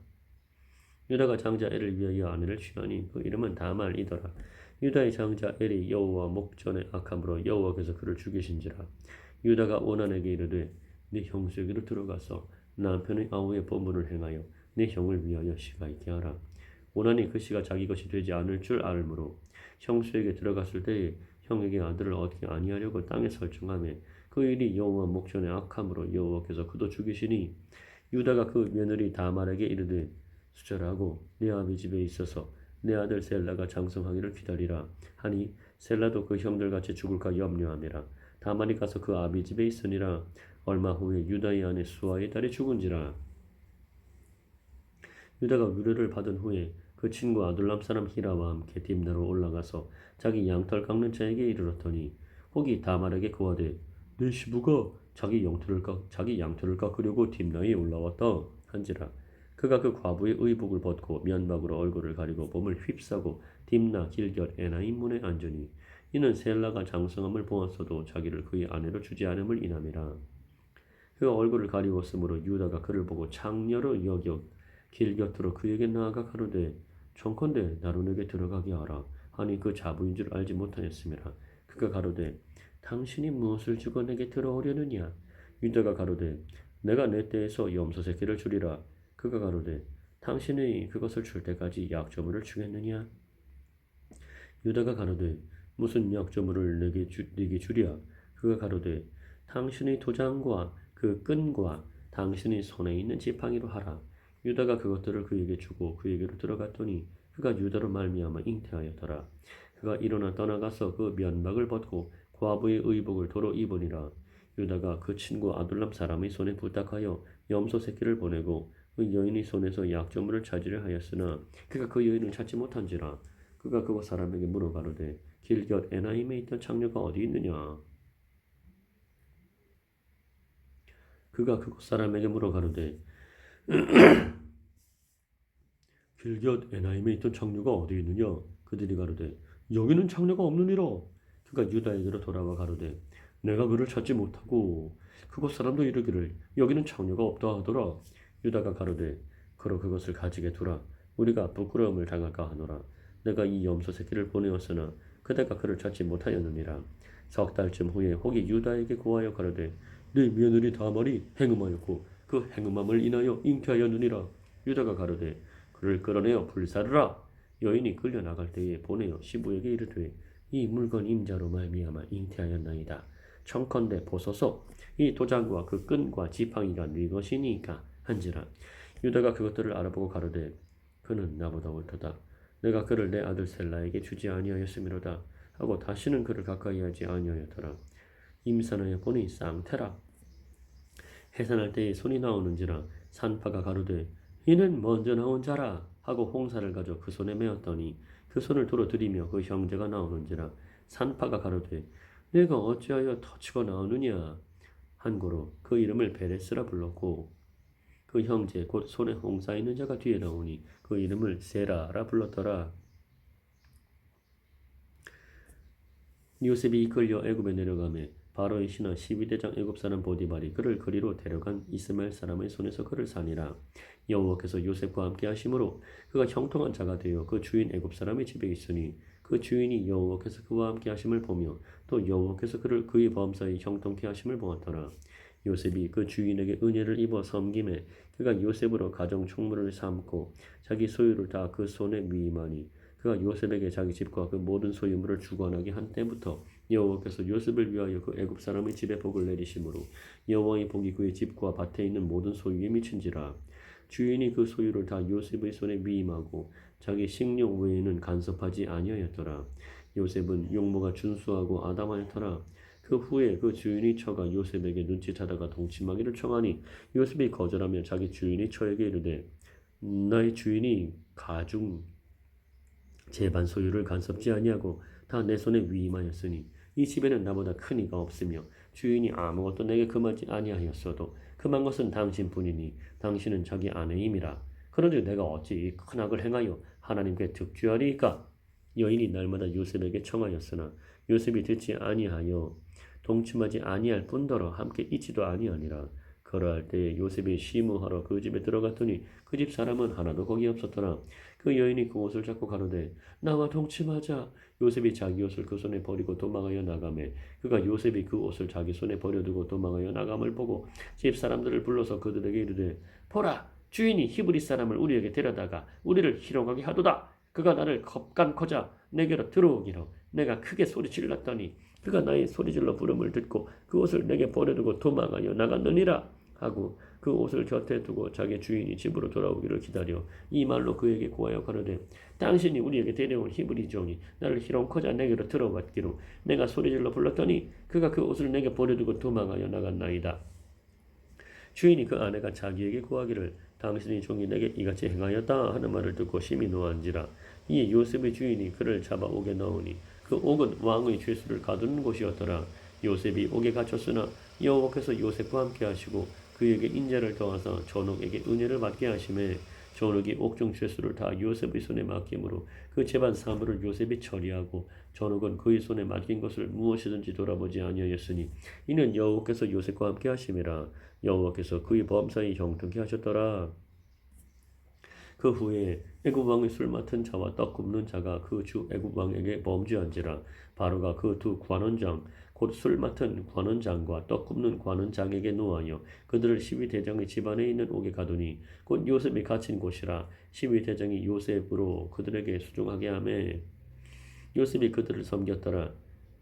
유다가 장자 엘을 위하여 아내를 취하니 그 이름은 다말이더라. 유다의 장자 엘이 여호와 목전에 악함으로 여호와께서 그를 죽이신지라. 유다가 오난에게 이르되 네 형수에게로 들어가서 남편의 아우의 법문을 행하여 네 형을 위하여 씨가 있게 하라. 오난이 그 씨가 자기 것이 되지 않을 줄 알므로 형수에게 들어갔을 때에 형에게 아들을 얻게 아니하려고 땅에 설중하매 그 일이 여호와 목전에 악함으로 여호와께서 그도 죽이시니 유다가 그 며느리 다말에게 이르되 수절하고 네 아비 집에 있어서 내 아들 셀라가 장성하기를 기다리라 하니 셀라도 그 형들같이 죽을까 염려하니라. 다말이 가서 그 아비 집에 있으니라. 얼마 후에 유다의 아내 수아의 딸이 죽은지라. 유다가 위로를 받은 후에 그 친구 아둘람 사람 히라와 함께 딥나로 올라가서 자기 양털 깎는 자에게 이르렀더니 혹이 다말에게 고하되 내 시부가 자기 양털을 깎으려고 딥나에 올라왔다 한지라. 그가 그 과부의 의복을 벗고 면박으로 얼굴을 가리고 몸을 휩싸고 딥나 길곁 에나임 문에 앉으니 이는 셀라가 장성함을 보았어도 자기를 그의 아내로 주지 않음을 인함이라. 그가 얼굴을 가리웠으므로 유다가 그를 보고 창녀로 여겨 길곁으로 그에게 나아가 가로되 청컨대 나로 내게 들어가게 하라 하니 그 자부인 줄 알지 못하였음이라. 그가 가로되 당신이 무엇을 주고 내게 들어오려느냐. 유다가 가로되 내가 내 떼에서 염소 새끼를 주리라. 그가 가로되 당신이 그것을 줄 때까지 약조물을 주겠느냐. 유다가 가로되 무슨 약조물을 내게 주랴. 그가 가로되 당신의 도장과 그 끈과 당신의 손에 있는 지팡이로 하라. 유다가 그것들을 그에게 주고 그에게로 들어갔더니 그가 유다로 말미암아 잉태하였더라. 그가 일어나 떠나가서 그 면박을 벗고 과부의 의복을 도로 입으니라. 유다가 그 친구 아둘람 사람의 손에 부탁하여 염소 새끼를 보내고 그 여인의 손에서 약조물을 찾으려 하였으나 그가 그 여인을 찾지 못한지라. 그가 그곳 사람에게 물어 가로되 길곁 에나임에 있던 창녀가 어디 있느냐. 그가 그곳 사람에게 물어 가로되 길곁 에나임에 있던 창녀가 어디 있느냐. 그들이 가로되 여기는 창녀가 없느니라. 그가 유다에게로 돌아와 가로되 내가 그를 찾지 못하고 그곳 사람도 이르기를 여기는 창녀가 없다 하더라. 유다가 가로되 그러 그것을 가지게 두라. 우리가 부끄러움을 당할까 하노라. 내가 이 염소 새끼를 보내었으나 그대가 그를 찾지 못하였느니라. 석 달쯤 후에 혹이 유다에게 고하여 가로되 네 며느리 다말이 행음하였고 그 행음함을 인하여 잉태하였느니라. 유다가 가로되 그를 끌어내어 불사르라. 여인이 끌려 나갈 때에 보내어 시부에게 이르되 이 물건 임자로 말미암아 잉태하였나이다. 청컨대 보소서 이 도장과 그 끈과 지팡이가 네 것이니까 한지라. 유다가 그것들을 알아보고 가로되 그는 나보다 옳도다. 내가 그를 내 아들 셀라에게 주지 아니하였음이로다 하고 다시는 그를 가까이 하지 아니하였더라. 임산하여 보니 쌍태라. 해산할 때에 손이 나오는지라. 산파가 가로되 이는 먼저 나온 자라 하고 홍사를 가져 그 손에 메었더니 그 손을 도로 들이며 그 형제가 나오는지라. 산파가 가로되 내가 어찌하여 터치고 나오느냐 한고로 그 이름을 베레스라 불렀고 그 형제 곧 손에 홍사 있는 자가 뒤에 나오니 그 이름을 세라라 불렀더라. 요셉이 이끌려 애굽에 내려가매 바로의 신하 12대장 애굽 사람 보디발이 그를 거리로 데려간 이스마엘 사람의 손에서 그를 산이라. 여호와께서 요셉과 함께 하심으로 그가 형통한 자가 되어 그 주인 애굽 사람의 집에 있으니 그 주인이 여호와께서 그와 함께 하심을 보며 또 여호와께서 그의 범사에 형통케 하심을 보았더라. 요셉이 그 주인에게 은혜를 입어 섬김에 그가 요셉으로 가정 총무를 삼고 자기 소유를 다 그 손에 위임하니 그가 요셉에게 자기 집과 그 모든 소유물을 주관하게 한 때부터 여호와께서 요셉을 위하여 그 애굽 사람의 집에 복을 내리심으로 여호와의 복이 그의 집과 밭에 있는 모든 소유에 미친지라. 주인이 그 소유를 다 요셉의 손에 위임하고 자기 식량 외에는 간섭하지 아니하였더라. 요셉은 용모가 준수하고 아담하였더라. 그 후에 그 주인의 처가 요셉에게 눈치차다가 동침하기를 청하니 요셉이 거절하며 자기 주인의 처에게 이르되 나의 주인이 가중 제반 소유를 간섭지 아니하고 다 내 손에 위임하였으니 이 집에는 나보다 큰 이가 없으며 주인이 아무것도 내게 금하지 아니하였어도 금한 것은 당신뿐이니 당신은 자기 아내임이라. 그런즉 내가 어찌 큰 악을 행하여 하나님께 득죄하리이까. 여인이 날마다 요셉에게 청하였으나 요셉이 듣지 아니하여 동침하지 아니할 뿐더러 함께 있지도 아니하니라. 그러할 때에 요셉이 시무하러 그 집에 들어갔더니 그 집 사람은 하나도 거기 없었더라. 그 여인이 그 옷을 잡고 가로되 나와 동침하자. 요셉이 자기 옷을 그 손에 버리고 도망하여 나가매 그가 요셉이 그 옷을 자기 손에 버려두고 도망하여 나감을 보고 집 사람들을 불러서 그들에게 이르되 보라, 주인이 히브리 사람을 우리에게 데려다가 우리를 희롱하게 하도다. 그가 나를 겁간코자 내게로 들어오기로 내가 크게 소리질렀더니 그가 나의 소리질러 부름을 듣고 그 옷을 내게 버려두고 도망하여 나갔느니라 하고 그 옷을 곁에 두고 자기 주인이 집으로 돌아오기를 기다려 이 말로 그에게 고하여 가로되 당신이 우리에게 데려온 히브리 종이 나를 희롱코자 내게로 들어왔기로 내가 소리질러 불렀더니 그가 그 옷을 내게 버려두고 도망하여 나갔나이다. 주인이 그 아내가 자기에게 구하기를 당신의 종이 내게 이같이 행하였다 하는 말을 듣고 심히 노한지라. 이에 요셉의 주인이 그를 잡아 옥에 넣으니 그 옥은 왕의 죄수를 가두는 곳이었더라. 요셉이 옥에 갇혔으나 여호와께서 요셉과 함께 하시고 그에게 인자를 더하사 전옥에게 은혜를 받게 하심에 전옥이 옥중 죄수를 다 요셉의 손에 맡김으로 그 재반 사물을 요셉이 처리하고 전옥은 그의 손에 맡긴 것을 무엇이든지 돌아보지 아니하였으니 이는 여호와께서 요셉과 함께 하심이라. 여호와께서 그의 범사에 형통케 하셨더라. 그 후에 애굽 왕의 술 맡은 자와 떡 굽는 자가 그 주 애굽 왕에게 범죄한지라. 바로가 그 두 관원장 곧 술 맡은 관원장과 떡 굽는 관원장에게 노하여 그들을 시위대장의 집안에 있는 옥에 가두니 곧 요셉이 갇힌 곳이라. 시위대장이 요셉으로 그들에게 수종하게 하매 요셉이 그들을 섬겼더라.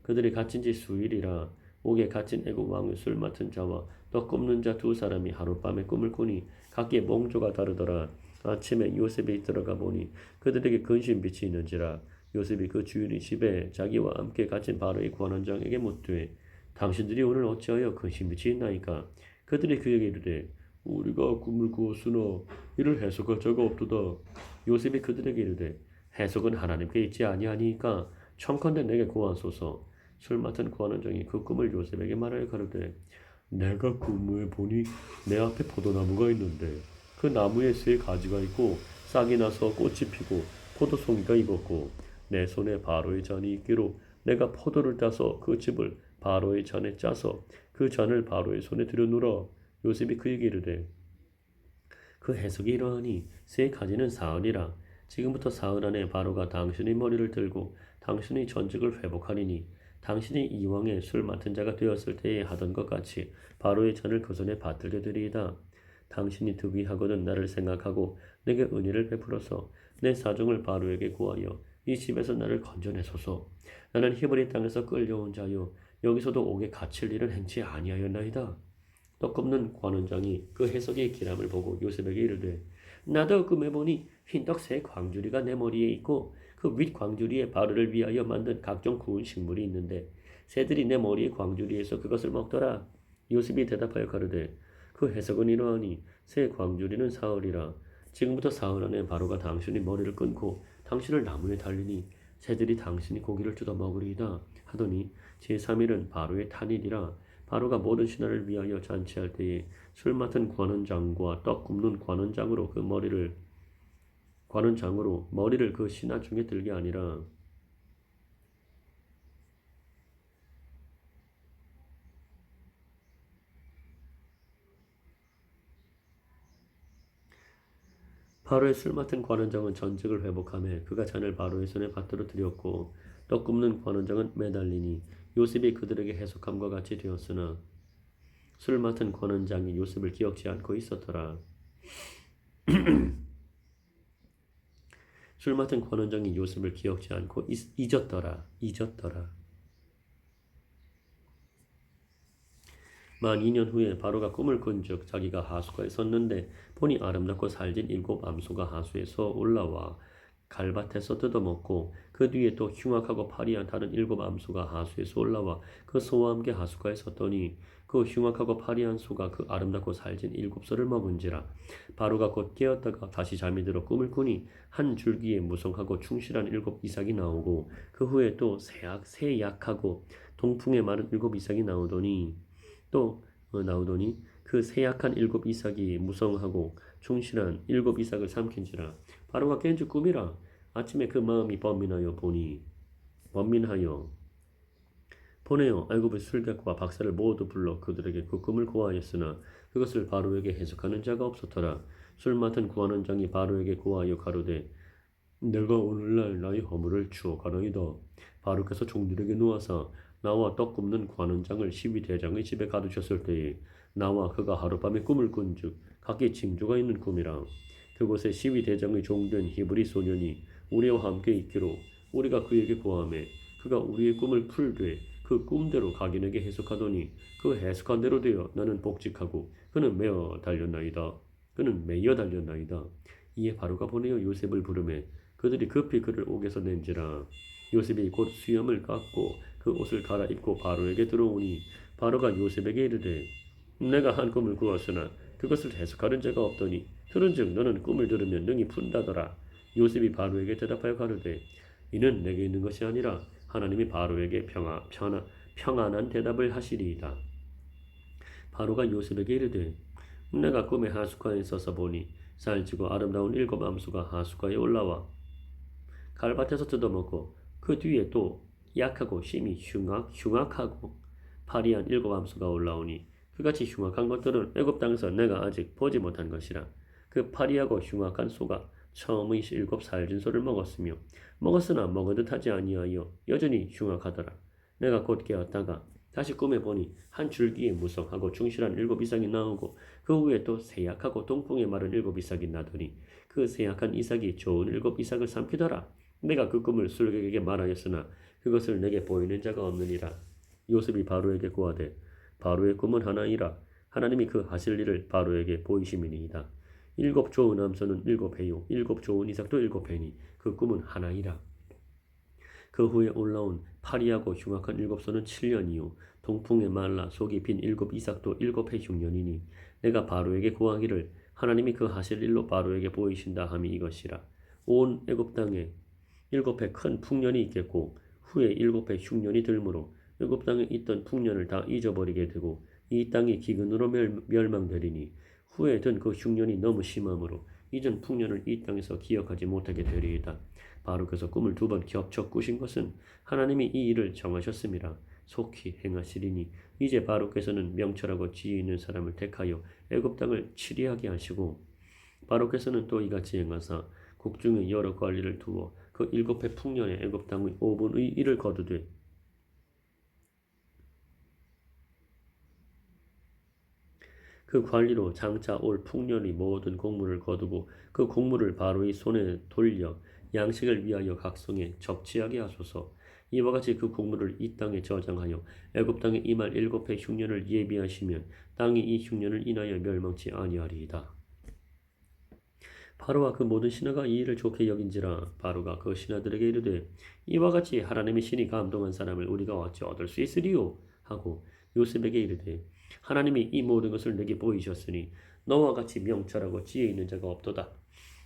그들이 갇힌 지 수일이라. 옥에 갇힌 애굽 왕의 술 맡은 자와 떡 굽는 자 두 사람이 하룻밤에 꿈을 꾸니 각기 몽조가 다르더라. 아침에 요셉이 들어가 보니 그들에게 근심빛이 있는지라. 요셉이 그 주인의 집에 자기와 함께 갇힌 바로의 관원장에게 묻되 당신들이 오늘 어찌하여 근심빛이 있나이까. 그들이 그에게 이르되 우리가 꿈을 꾸었으나 이를 해석할 자가 없도다. 요셉이 그들에게 이르되 해석은 하나님께 있지 아니하니까 청컨대 내게 고하소서. 술 맡은 관원장이 그 꿈을 요셉에게 말하여 가로되 내가 꿈에 보니 내 앞에 포도나무가 있는데 그 나무에 세 가지가 있고 싹이 나서 꽃이 피고 포도송이가 익었고 내 손에 바로의 잔이 있기로 내가 포도를 따서 그 즙을 바로의 잔에 짜서 그 잔을 바로의 손에 들여놓으라. 요셉이 그에게 이르되 그 해석이 이러하니 세 가지는 사흘이라. 지금부터 사흘 안에 바로가 당신의 머리를 들고 당신의 전직을 회복하리니 당신이 이왕에 술 맡은 자가 되었을 때에 하던 것 같이 바로의 잔을 그 손에 받들게 되리이다. 당신이 득의하거든 나를 생각하고 내게 은혜를 베풀어서 내 사정을 바로에게 구하여 이 집에서 나를 건져내소서. 나는 히브리 땅에서 끌려온 자요 여기서도 옥에 갇힐 일은 행치 아니하였나이다. 떡 굽는 관원장이 그 해석의 기람을 보고 요셉에게 이르되 나도 꿈에 보니 흰떡 세 광주리가 내 머리에 있고 그 윗 광주리에 바로를 위하여 만든 각종 구운 식물이 있는데 새들이 내 머리의 광주리에서 그것을 먹더라. 요셉이 대답하여 가로되 그 해석은 이러하니 새 광주리는 사흘이라. 지금부터 사흘 안에 바로가 당신의 머리를 끊고 당신을 나무에 달리니 새들이 당신이 고기를 뜯어 먹으리이다 하더니 제3일은 바로의 탄일이라. 바로가 모든 신하를 위하여 잔치할 때에 술 맡은 관원장과 떡 굽는 관원장으로 머리를 그 신하 중에 들게 하니라. 바로의 술 맡은 관원장은 전직을 회복하며 그가 잔을 바로의 손에 받들어 드렸고 떡 굽는 관원장은 매달리니 요셉이 그들에게 해석함과 같이 되었으나 술 맡은 관원장이 요셉을 기억지 않고 있었더라. 술 맡은 관원장이 요셉을 기억지 않고 잊었더라. 만 2년 후에 바로가 꿈을 꾼즉 자기가 하수가에 섰는데 보니 아름답고 살진 7암소가 하수에서 올라와 갈밭에서 뜯어먹고 그 뒤에 또 흉악하고 파리한 다른 7암소가 하수에서 올라와 그 소와 함께 하수가에 섰더니 그 흉악하고 파리한 소가 그 아름답고 살진 7소를 먹은지라. 바로가 곧 깨었다가 다시 잠이 들어 꿈을 꾸니 한 줄기에 무성하고 충실한 7이삭이 나오고 그 후에 또 새 약하고 동풍에 마른 7이삭이 나오더니 그 새약한 7이삭이 무성하고 충실한 7이삭을 삼킨지라. 바로가 깬 즉 꿈이라. 아침에 그 마음이 번민하여 보내어 애굽의 술객과 박사를 모두 불러 그들에게 그 꿈을 고하였으나 그것을 바로에게 해석하는 자가 없었더라. 술 맡은 구하는장이 바로에게 고하여 가로되 내가 오늘날 나의 허물을 추억하노이다. 바로께서 종들에게 놓아서 나와 떡 굽는 관원장을 12대장의 집에 가두셨을 때에 나와 그가 하룻밤에 꿈을 꾼즉 각기 징조가 있는 꿈이라. 그곳에 12대장의 종된 히브리 소년이 우리와 함께 있기로 우리가 그에게 고하매 그가 우리의 꿈을 풀되 그 꿈대로 각인에게 해석하더니 그 해석한 대로 되어 나는 복직하고 그는 매어 달렸나이다. 이에 바로가 보내어 요셉을 부르매 그들이 급히 그를 옥에서 낸지라. 요셉이 곧 수염을 깎고 그 옷을 갈아입고 바로에게 들어오니 바로가 요셉에게 이르되 내가 한 꿈을 꾸었으나 그것을 해석하는 자가 없더니 그런즉 너는 꿈을 들으면 능히 푼다더라. 요셉이 바로에게 대답하여 가로되 이는 내게 있는 것이 아니라 하나님이 바로에게 평안한 대답을 하시리이다. 바로가 요셉에게 이르되 내가 꿈에 하숫가에 서서 보니 살찌고 아름다운 7암소가 하숫가에 올라와 갈밭에서 뜯어먹고 그 뒤에 또 약하고 심히 흉악하고 파리한 7암소가 올라오니 그같이 흉악한 것들은 애굽 땅에서 내가 아직 보지 못한 것이라. 그 파리하고 흉악한 소가 처음의 7 살진 소를 먹었으나 먹은 듯하지 아니하여 여전히 흉악하더라. 내가 곧 깨었다가 다시 꿈에 보니 한 줄기에 무성하고 충실한 7이삭이 나오고 그 후에 또 새약하고 동풍에 마른 7이삭이 나더니 그 새약한 이삭이 좋은 7이삭을 삼키더라. 내가 그 꿈을 술객에게 말하였으나 그것을 내게 보이는 자가 없느니라. 요셉이 바로에게 고하되 바로의 꿈은 하나이라. 하나님이 그 하실 일을 바로에게 보이심이니이다. 7 좋은 암소는 7회요 7 좋은 이삭도 7회니 그 꿈은 하나이라. 그 후에 올라온 파리하고 흉악한 7소는 7년이요 동풍에 말라 속이 빈 7이삭도 7해 흉년이니 내가 바로에게 고하기를 하나님이 그 하실 일로 바로에게 보이신다 함이 이것이라. 온 애굽 땅에 7해 큰 풍년이 있겠고 후에 7해 흉년이 들므로 애굽 땅에 있던 풍년을 다 잊어버리게 되고 이 땅이 기근으로 멸망되리니 후에 든 그 흉년이 너무 심함으로 이전 풍년을 이 땅에서 기억하지 못하게 되리이다. 바로께서 꿈을 2번 겹쳐 꾸신 것은 하나님이 이 일을 정하셨음이라. 속히 행하시리니 이제 바로께서는 명철하고 지혜 있는 사람을 택하여 애굽 땅을 치리하게 하시고 바로께서는 또 이같이 행하사 국중의 여러 관리를 두어 그 7해 풍년에 애굽 땅의 5분의 1을 거두되 그 관리로 장차 올 풍년의 모든 곡물을 거두고 그 곡물을 바로의 손에 돌려 양식을 위하여 각성에 적치하게 하소서. 이와 같이 그 곡물을 이 땅에 저장하여 애굽 땅에 임할 7해 흉년을 예비하시면 땅이 이 흉년을 인하여 멸망치 아니하리이다. 바로와 그 모든 신하가 이 일을 좋게 여긴지라. 바로가 그 신하들에게 이르되 이와 같이 하나님의 신이 감동한 사람을 우리가 어찌 얻을 수 있으리요 하고 요셉에게 이르되 하나님이 이 모든 것을 내게 보이셨으니 너와 같이 명철하고 지혜 있는 자가 없도다.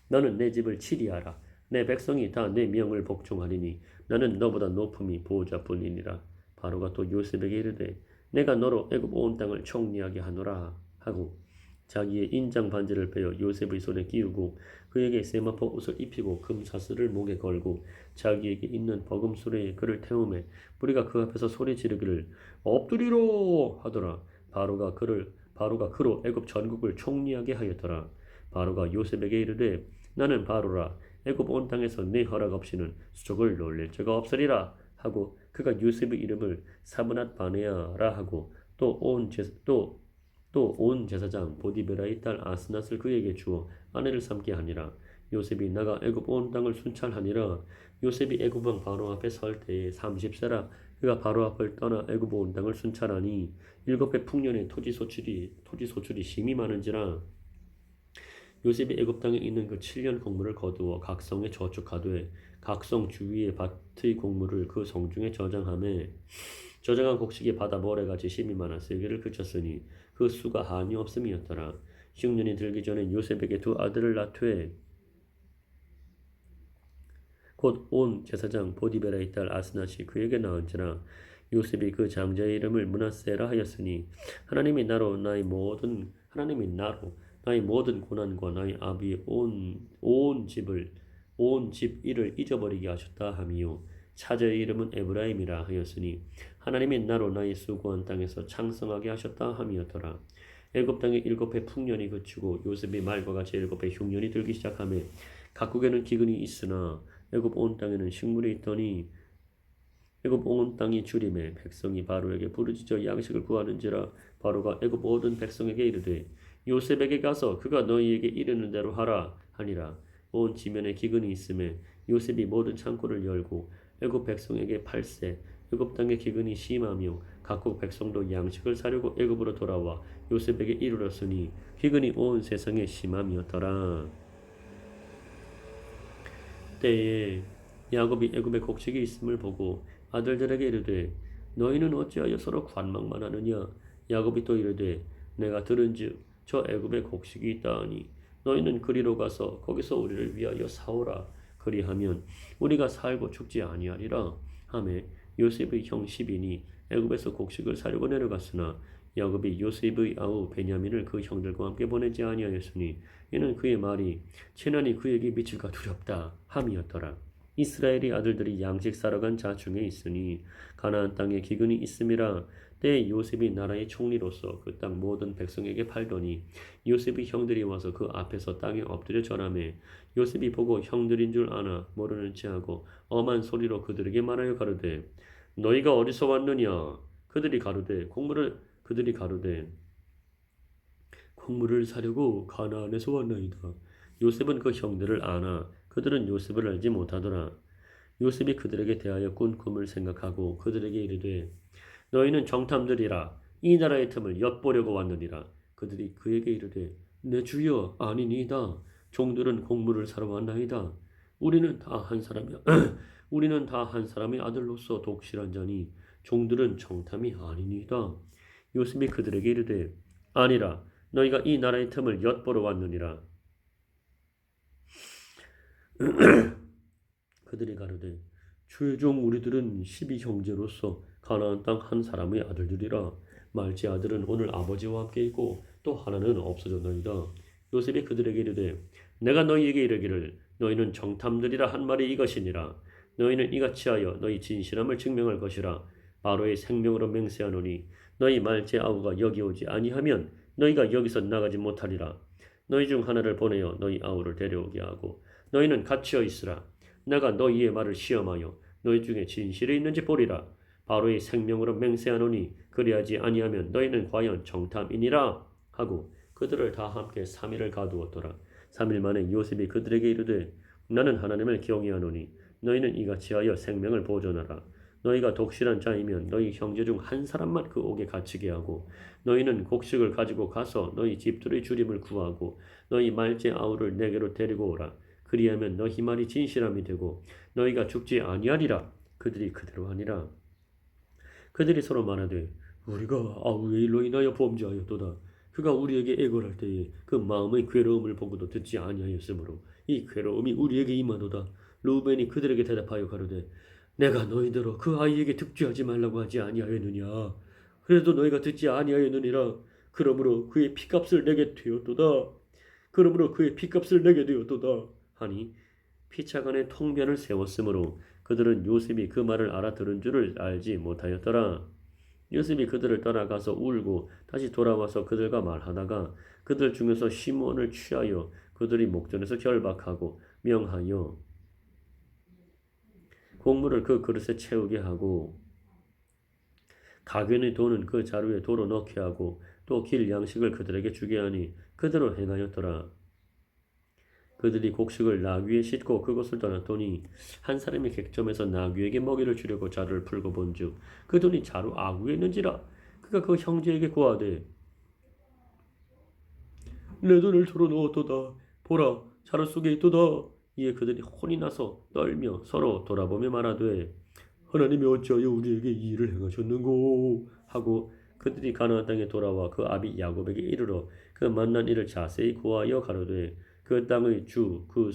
너는 내 집을 치리하라. 내 백성이 다 내 명을 복종하리니 나는 너보다 높음이 보호자뿐이니라. 바로가 또 요셉에게 이르되 내가 너로 애굽 온 땅을 총리하게 하노라 하고 자기의 인장 반지를 빼어 요셉의 손에 끼우고 그에게 세마포 옷을 입히고 금 사슬을 목에 걸고 자기에게 있는 버금 수레에 그를 태우매 무리가 그 앞에서 소리 지르기를 엎드리로 하더라. 바로가 그로 애굽 전국을 총리하게 하였더라. 바로가 요셉에게 이르되 나는 바로라. 애굽 온 땅에서 내 허락 없이는 수족을 놀릴 자가 없으리라 하고 그가 요셉의 이름을 사브낫 바네아라 하고 또 온 제사장 보디베라의 딸 아스낫을 그에게 주어 아내를 삼게 하니라. 요셉이 나가 애굽 온 땅을 순찰하니라. 요셉이 애굽 왕 바로 앞에 설 때에 30세라. 그가 바로 앞을 떠나 애굽 온 땅을 순찰하니 7배 풍년의 토지 소출이 심히 많은지라. 요셉이 애굽 땅에 있는 그 7년 곡물을 거두어 각 성에 저축하되 각 성 주위의 밭의 곡물을 그 성중에 저장하매 저장한 곡식이 바다 모래같이 심이 많아 세계를 그쳤으니 그 수가 한이 없음이었더라. 6년이 들기 전에 요셉에게 두 아들을 낳되 곧 온 제사장 보디베라의 딸 아스낫이 그에게 낳은지라. 요셉이 그 장자의 이름을 므낫세라 하였으니 하나님이 나로 나의 모든 고난과 나의 아비의 온 집 일을 잊어버리게 하셨다 하미요. 차저의 이름은 에브라임이라 하였으니 하나님이 나로 나의 수고한 땅에서 창성하게 하셨다 함이었더라. 애굽 땅의 7해 풍년이 그치고 요셉이 말과 같이 7해 흉년이 들기 시작하며 각국에는 기근이 있으나 애굽 온 땅에는 식물이 있더니 애굽 온 땅이 주림에 백성이 바로에게 부르짖어 양식을 구하는지라. 바로가 애굽 모든 백성에게 이르되 요셉에게 가서 그가 너희에게 이르는 대로 하라 하니라. 온 지면에 기근이 있음에 요셉이 모든 창고를 열고 애굽 백성에게 팔세. 애굽 땅에 기근이 심하며 각국 백성도 양식을 사려고 애굽으로 돌아와 요셉에게 이르렀으니 기근이 온 세상에 심함이었더라. 때에 야곱이 애굽에 곡식이 있음을 보고 아들들에게 이르되 너희는 어찌하여 서로 관망만 하느냐. 야곱이 또 이르되 내가 들은즉 저 애굽에 곡식이 있다 하니 너희는 그리로 가서 거기서 우리를 위하여 사오라. 그리하면 우리가 살고 죽지 아니하리라 하매 요셉의 형 시빈이 애굽에서 곡식을 사려고 내려갔으나 야곱이 요셉의 아우 베냐민을 그 형들과 함께 보내지 아니하였으니 이는 그의 말이 재난이 그에게 미칠까 두렵다 함이었더라. 이스라엘의 아들들이 양식 사러 간 자 중에 있으니 가나안 땅에 기근이 있음이라. 때에 요셉이 나라의 총리로서 그 땅 모든 백성에게 팔더니 요셉의 형들이 와서 그 앞에서 땅에 엎드려 절하매 요셉이 보고 형들인 줄 아나 모르는 체하고 엄한 소리로 그들에게 말하여 가로되 너희가 어디서 왔느냐. 그들이 가로되 곡물을 사려고 가나안에서 왔나이다. 요셉은 그 형들을 아나 그들은 요셉을 알지 못하더라. 요셉이 그들에게 대하여 꾼 꿈을 생각하고 그들에게 이르되 너희는 정탐들이라 이 나라의 틈을 엿보려고 왔느니라. 그들이 그에게 이르되 내 주여 아니니이다. 종들은 곡물을 사러 왔나이다. 우리는 다 한 사람의 아들로서 독실한 자니 종들은 정탐이 아니니이다. 요셉이 그들에게 이르되 아니라 너희가 이 나라의 틈을 엿보러 왔느니라. 그들이 가로되 주의 종 우리들은 12형제로서 가나안 땅 한 사람의 아들들이라. 말지 아들은 오늘 아버지와 함께 있고 또 하나는 없어졌나이다. 요셉이 그들에게 이르되 내가 너희에게 이르기를 너희는 정탐들이라 한 말이 이것이니라. 너희는 이같이 하여 너희 진실함을 증명할 것이라. 바로의 생명으로 맹세하노니 너희 말제 아우가 여기 오지 아니하면 너희가 여기서 나가지 못하리라. 너희 중 하나를 보내어 너희 아우를 데려오게 하고 너희는 갇혀 있으라. 내가 너희의 말을 시험하여 너희 중에 진실이 있는지 보리라. 바로의 생명으로 맹세하노니 그리하지 아니하면 너희는 과연 정탐이니라 하고 그들을 다 함께 3일을 가두었더라. 3일 만에 요셉이 그들에게 이르되 나는 하나님을 경외하노니 너희는 이같이 하여 생명을 보존하라. 너희가 독실한 자이면 너희 형제 중 한 사람만 그 옥에 갇히게 하고 너희는 곡식을 가지고 가서 너희 집들의 주림을 구하고 너희 말제 아우를 내게로 데리고 오라. 그리하면 너희 말이 진실함이 되고 너희가 죽지 아니하리라. 그들이 그대로 하니라. 그들이 서로 말하되 우리가 아우의 일로 인하여 범죄하였도다. 그가 우리에게 애걸할 때에 그 마음의 괴로움을 보고도 듣지 아니하였으므로 이 괴로움이 우리에게 임하도다. 루벤이 그들에게 대답하여 가로되 내가 너희더러 그 아이에게 득죄하지 말라고 하지 아니하였느냐. 그래도 너희가 듣지 아니하였느니라. 그러므로 그의 피값을 내게 되었도다. 하니 피차간에 통변을 세웠으므로 그들은 요셉이 그 말을 알아들은 줄을 알지 못하였더라. 요셉이 그들을 떠나가서 울고 다시 돌아와서 그들과 말하다가 그들 중에서 시몬을 취하여 그들이 목전에서 결박하고 명하여 곡물을 그 그릇에 채우게 하고 가견의 돈은 그 자루에 도로 넣게 하고 또 길 양식을 그들에게 주게 하니 그대로 행하였더라. 그들이 곡식을 나귀에 싣고 그곳을 떠났더니 한 사람이 객점에서 나귀에게 먹이를 주려고 자루를 풀고 본즉 그 돈이 자루 아구에 있는지라. 그가 그 형제에게 고하되 내 돈을 도로 넣었도다. 보라, 자루 속에 있도다. 이에 그들이 혼이 나서 떨며 서로 돌아보며 말하되 하나님이 어찌하여 우리에게 이 일을 행하셨는고 하고 그들이 가나안 땅에 돌아와 그 아비 야곱에게 이르러 그 만난 일을 자세히 고하여 가로되 그 땅의 주 그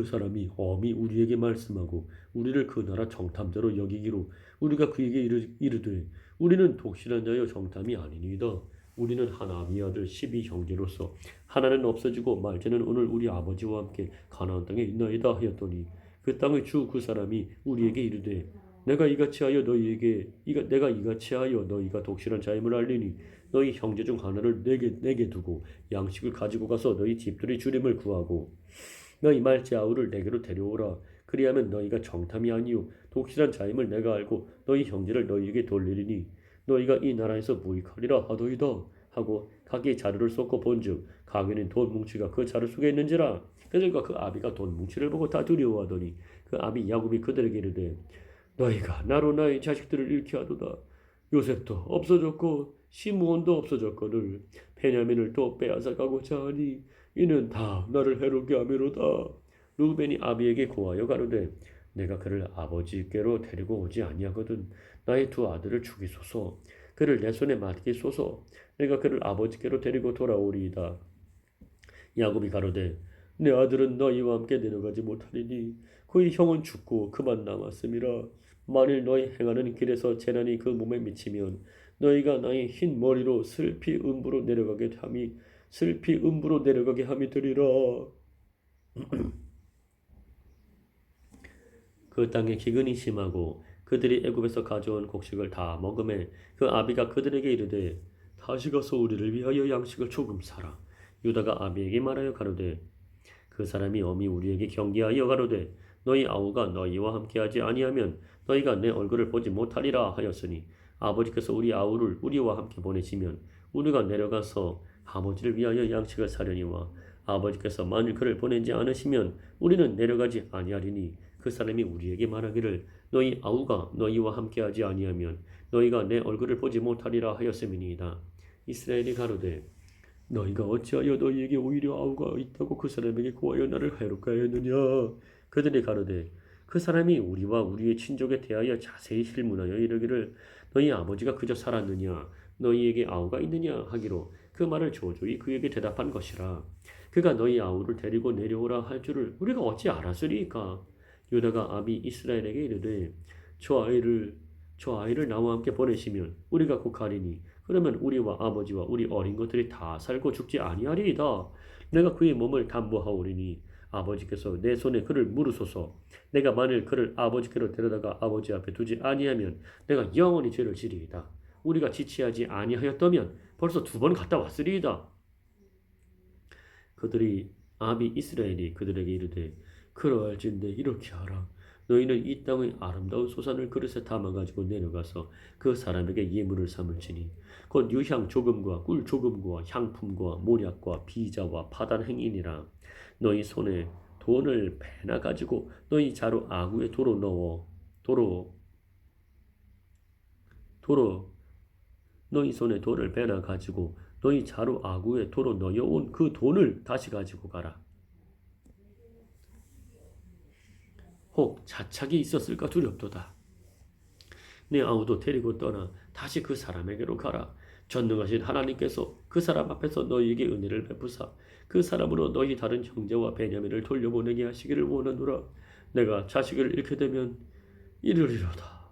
사람이 엄히 우리에게 말씀하고 우리를 그 나라 정탐대로 여기기로 우리가 그에게 이르되 우리는 독실한 자여 정탐이 아니니이다. 우리는 하나 아비 아들 12형제로서 하나는 없어지고 말째는 오늘 우리 아버지와 함께 가나안 땅에 있나이다 하였더니 그 땅의 주 그 사람이 우리에게 이르되 내가 이같이 하여 너희가 독실한 자임을 알리니 너희 형제 중 하나를 내게 두고 양식을 가지고 가서 너희 집들의 주림을 구하고 너희 말째 아우를 내게로 데려오라. 그리하면 너희가 정탐이 아니요 독실한 자임을 내가 알고 너희 형제를 너희에게 돌리리니 너희가 이 나라에서 무익하리라 하더이다 하고 각기 자루를 쏟고 본즉 가게는 돈 뭉치가 그 자루 속에 있는지라. 그들과 그 아비가 돈 뭉치를 보고 다 두려워하더니 그 아비 야곱이 그들에게 이르되 너희가 나로 나의 자식들을 잃게 하도다. 요셉도 없어졌고 시므온도 없어졌거늘 베냐민을 또 빼앗아가고자 하니 이는 다 나를 해롭게 하미로다. 루벤이 아비에게 고하여 가로되 내가 그를 아버지께로 데리고 오지 아니하거든 나의 두 아들을 죽이소서. 그를 내 손에 맡기소서. 내가 그를 아버지께로 데리고 돌아오리이다. 야곱이 가로되 내 아들은 너희와 함께 내려가지 못하리니 그의 형은 죽고 그만 남았음이라. 만일 너희 행하는 길에서 재난이 그 몸에 미치면 너희가 나의 흰 머리로 슬피 음부로 내려가게 함이 되리라. 그 땅에 기근이 심하고 그들이 애굽에서 가져온 곡식을 다 먹음에 그 아비가 그들에게 이르되 다시 가서 우리를 위하여 양식을 조금 사라. 유다가 아비에게 말하여 가로되 그 사람이 엄히 우리에게 경계하여 가로되 너희 아우가 너희와 함께하지 아니하면 너희가 내 얼굴을 보지 못하리라 하였으니 아버지께서 우리 아우를 우리와 함께 보내시면 우리가 내려가서 아버지를 위하여 양식을 사려니와 아버지께서 만일 그를 보내지 않으시면 우리는 내려가지 아니하리니 그 사람이 우리에게 말하기를 너희 아우가 너희와 함께하지 아니하면 너희가 내 얼굴을 보지 못하리라 하였음이니이다. 이스라엘이 가로되 너희가 어찌하여 너희에게 오히려 아우가 있다고 그 사람에게 고하여 나를 해롭게 하였느냐. 그들이 가로되 그 사람이 우리와 우리의 친족에 대하여 자세히 실문하여 이르기를 너희 아버지가 그저 살았느냐 너희에게 아우가 있느냐 하기로 그 말을 조조히 그에게 대답한 것이라. 그가 너희 아우를 데리고 내려오라 할 줄을 우리가 어찌 알았으리이까. 유다가 아비 이스라엘에게 이르되 저 아이를 나와 함께 보내시면 우리가 곧 가리니 그러면 우리와 아버지와 우리 어린 것들이 다 살고 죽지 아니하리이다. 내가 그의 몸을 담보하오리니 아버지께서 내 손에 그를 물으소서. 내가 만일 그를 아버지께로 데려다가 아버지 앞에 두지 아니하면 내가 영원히 죄를 지리이다. 우리가 지체하지 아니하였다면 벌써 2번 갔다 왔으리이다. 그들이 아비 이스라엘이 그들에게 이르되 그러할진대 이렇게 하라. 너희는 이 땅의 아름다운 소산을 그릇에 담아가지고 내려가서 그 사람에게 예물을 삼을지니 곧 유향 조금과 꿀 조금과 향품과 모략과 비자와 파단 행인이라. 너희 손에 돈을 배나 가지고 너희 자루 아구에 너희 손에 돈을 배나 가지고 너희 자루 아구에 도로 넣어온 그 돈을 다시 가지고 가라. 혹 자착이 있었을까 두렵도다. 내 아우도 데리고 떠나 다시 그 사람에게로 가라. 전능하신 하나님께서 그 사람 앞에서 너희에게 은혜를 베푸사 그 사람으로 너희 다른 형제와 베냐민을 돌려보내게 하시기를 원하노라. 내가 자식을 잃게 되면 이르리로다.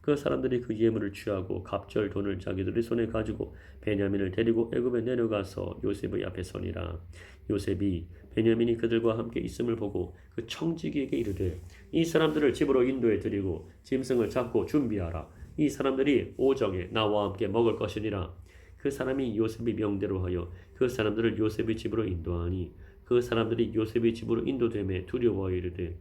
그 사람들이 그 예물을 취하고 갑절 돈을 자기들의 손에 가지고 베냐민을 데리고 애굽에 내려가서 요셉의 앞에 서니라. 요셉이 베냐민이 그들과 함께 있음을 보고 그 청지기에게 이르되 이 사람들을 집으로 인도해 드리고 짐승을 잡고 준비하라. 이 사람들이 오정에 나와 함께 먹을 것이니라. 그 사람이 요셉의 명대로 하여 그 사람들을 요셉의 집으로 인도하니 그 사람들이 요셉의 집으로 인도됨에 두려워하여 이르되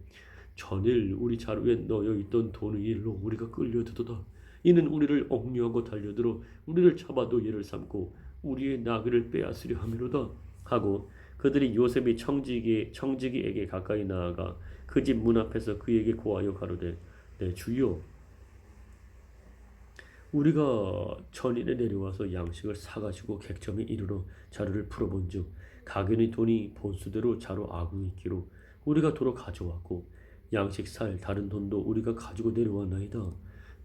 전일 우리 자루에 넣어 있던 돈의 일로 우리가 끌려들도다. 이는 우리를 억류하고 달려들어 우리를 잡아도 예를 삼고 우리의 나귀를 빼앗으려 함이로다 하고 그들이 요셉이 청지기에게 가까이 나아가 그 집 문 앞에서 그에게 고하여 가로되 내 주여 우리가 전일에 내려와서 양식을 사가지고 객점에 이르러 자루를 풀어본즉 가견의 돈이 본수대로 자루 아궁이 있기로 우리가 도로 가져왔고 양식 살 다른 돈도 우리가 가지고 내려왔나이다.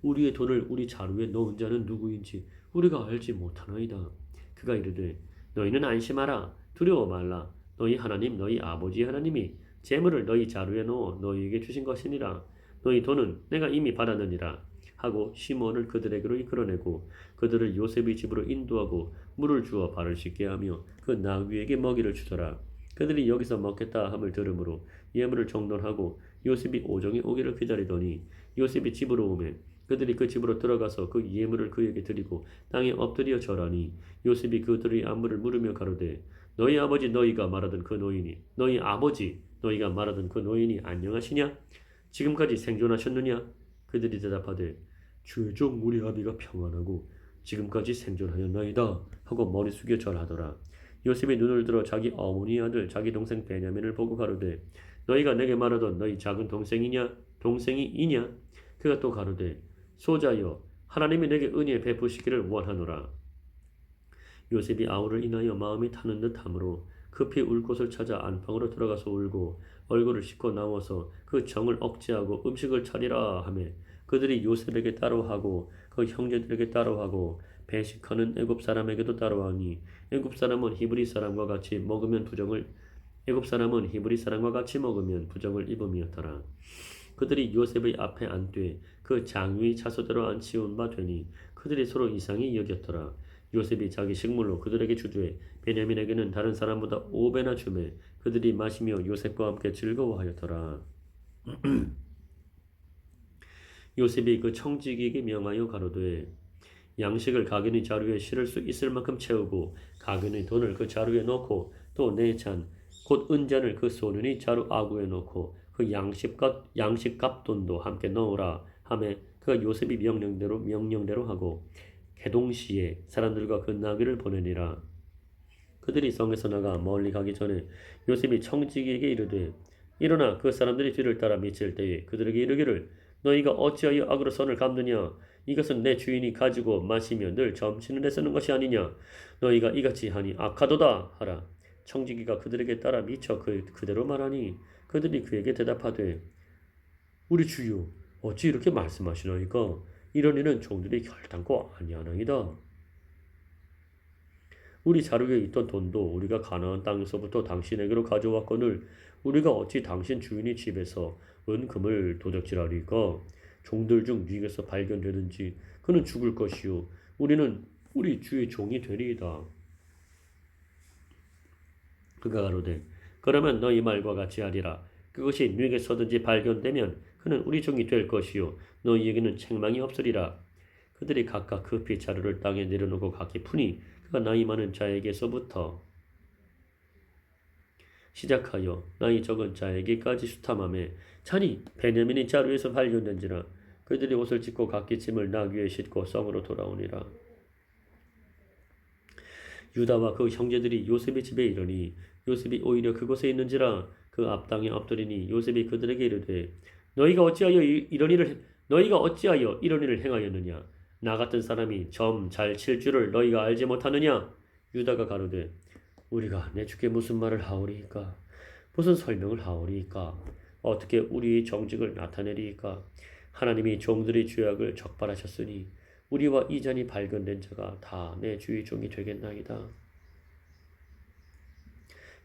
우리의 돈을 우리 자루에 넣은 자는 누구인지 우리가 알지 못하나이다. 그가 이르되 너희는 안심하라 두려워 말라 너희 하나님 너희 아버지 하나님이 재물을 너희 자루에 넣어 너희에게 주신 것이니라. 너희 돈은 내가 이미 받았느니라 하고 시몬을 그들에게로 이끌어내고 그들을 요셉의 집으로 인도하고 물을 주어 발을 씻게 하며 그 나귀에게 먹이를 주더라. 그들이 여기서 먹겠다 함을 들으므로 예물을 정돈하고 요셉이 오정이 오기를 기다리더니 요셉이 집으로 오매 그들이 그 집으로 들어가서 그 예물을 그에게 드리고 땅에 엎드려 절하니 요셉이 그들의 안부를 물으며 가로되 너희 아버지 너희가 말하던 그 노인이 너희 아버지 너희가 말하던 그 노인이 안녕하시냐? 지금까지 생존하셨느냐? 그들이 대답하되 주의 종 우리 아비가 평안하고 지금까지 생존하였나이다 하고 머리 숙여 절하더라. 요셉이 눈을 들어 자기 어머니 아들 자기 동생 베냐민을 보고 가로되 너희가 내게 말하던 너희 작은 동생이 이냐? 그가 또 가로되 소자여 하나님이 내게 은혜 베푸시기를 원하노라. 요셉이 아우를 인하여 마음이 타는 듯하므로 급히 울 곳을 찾아 안방으로 들어가서 울고 얼굴을 씻고 나와서 그 정을 억제하고 음식을 차리라 하매 그들이 요셉에게 따로하고 그 형제들에게 따로하고 배식하는 애굽 사람에게도 따로하니 애굽 사람은 히브리 사람과 같이 먹으면 부정을 입음이었더라. 그들이 요셉의 앞에 앉되 그 장위 차소대로 앉히운 바 되니 그들이 서로 이상히 여겼더라. 요셉이 자기 식물로 그들에게 주되 베냐민에게는 다른 사람보다 5배나 주매 그들이 마시며 요셉과 함께 즐거워하였더라. 요셉이 그 청지기에게 명하여 가로되 양식을 가견의 자루에 실을 수 있을 만큼 채우고 가견의 돈을 그 자루에 넣고 또 네 잔 곧 은잔을 그 소년이 자루 아구에 넣고 그 양식값 돈도 함께 넣으라 하매 그가 요셉이 명령대로 하고 개동시에 사람들과 그 나귀를 보내니라. 그들이 성에서 나가 멀리 가기 전에 요셉이 청지기에게 이르되 일어나 그 사람들이 뒤를 따라 미칠 때에 그들에게 이르기를 너희가 어찌하여 악으로 선을 갚느냐? 이것은 내 주인이 가지고 마시며 늘 점치는 데 쓰는 것이 아니냐? 너희가 이같이 하니 악하도다 하라. 청지기가 그들에게 따라 미쳐 그대로 말하니 그들이 그에게 대답하되 우리 주여 어찌 이렇게 말씀하시나이까? 이런 일은 종들이 결단코 아니하나이다. 우리 자루에 있던 돈도 우리가 가나안 땅에서부터 당신에게로 가져왔거늘 우리가 어찌 당신 주인의 집에서 은금을 도적질하리까? 종들 중 네게서 발견되든지 그는 죽을 것이요 우리는 우리 주의 종이 되리이다. 그가 가로되 그러면 너희 말과 같이 하리라. 그것이 네게서든지 발견되면 그는 우리 종이 될 것이요 너희에게는 책망이 없으리라. 그들이 각각 급히 자루를 땅에 내려놓고 각기 푸니 그가 나이 많은 자에게서부터 시작하여 나이 적은 자에게까지 수탐하매 자니 베냐민이 자루에서 발견된지라. 그들이 옷을 찢고 각기 짐을 나귀에 싣고 성으로 돌아오니라. 유다와 그 형제들이 요셉의 집에 이르니 요셉이 오히려 그곳에 있는지라. 그 앞당에 엎드리니 요셉이 그들에게 이르되 너희가 어찌하여 이런 일을 행하였느냐? 나 같은 사람이 점 잘 칠 줄을 너희가 알지 못하느냐? 유다가 가로되 우리가 내 주께 무슨 말을 하오리이까? 무슨 설명을 하오리이까? 어떻게 우리의 정직을 나타내리이까? 하나님이 종들의 죄악을 적발하셨으니 우리와 이 잔이 발견된 자가 다 내 주의 종이 되겠나이다.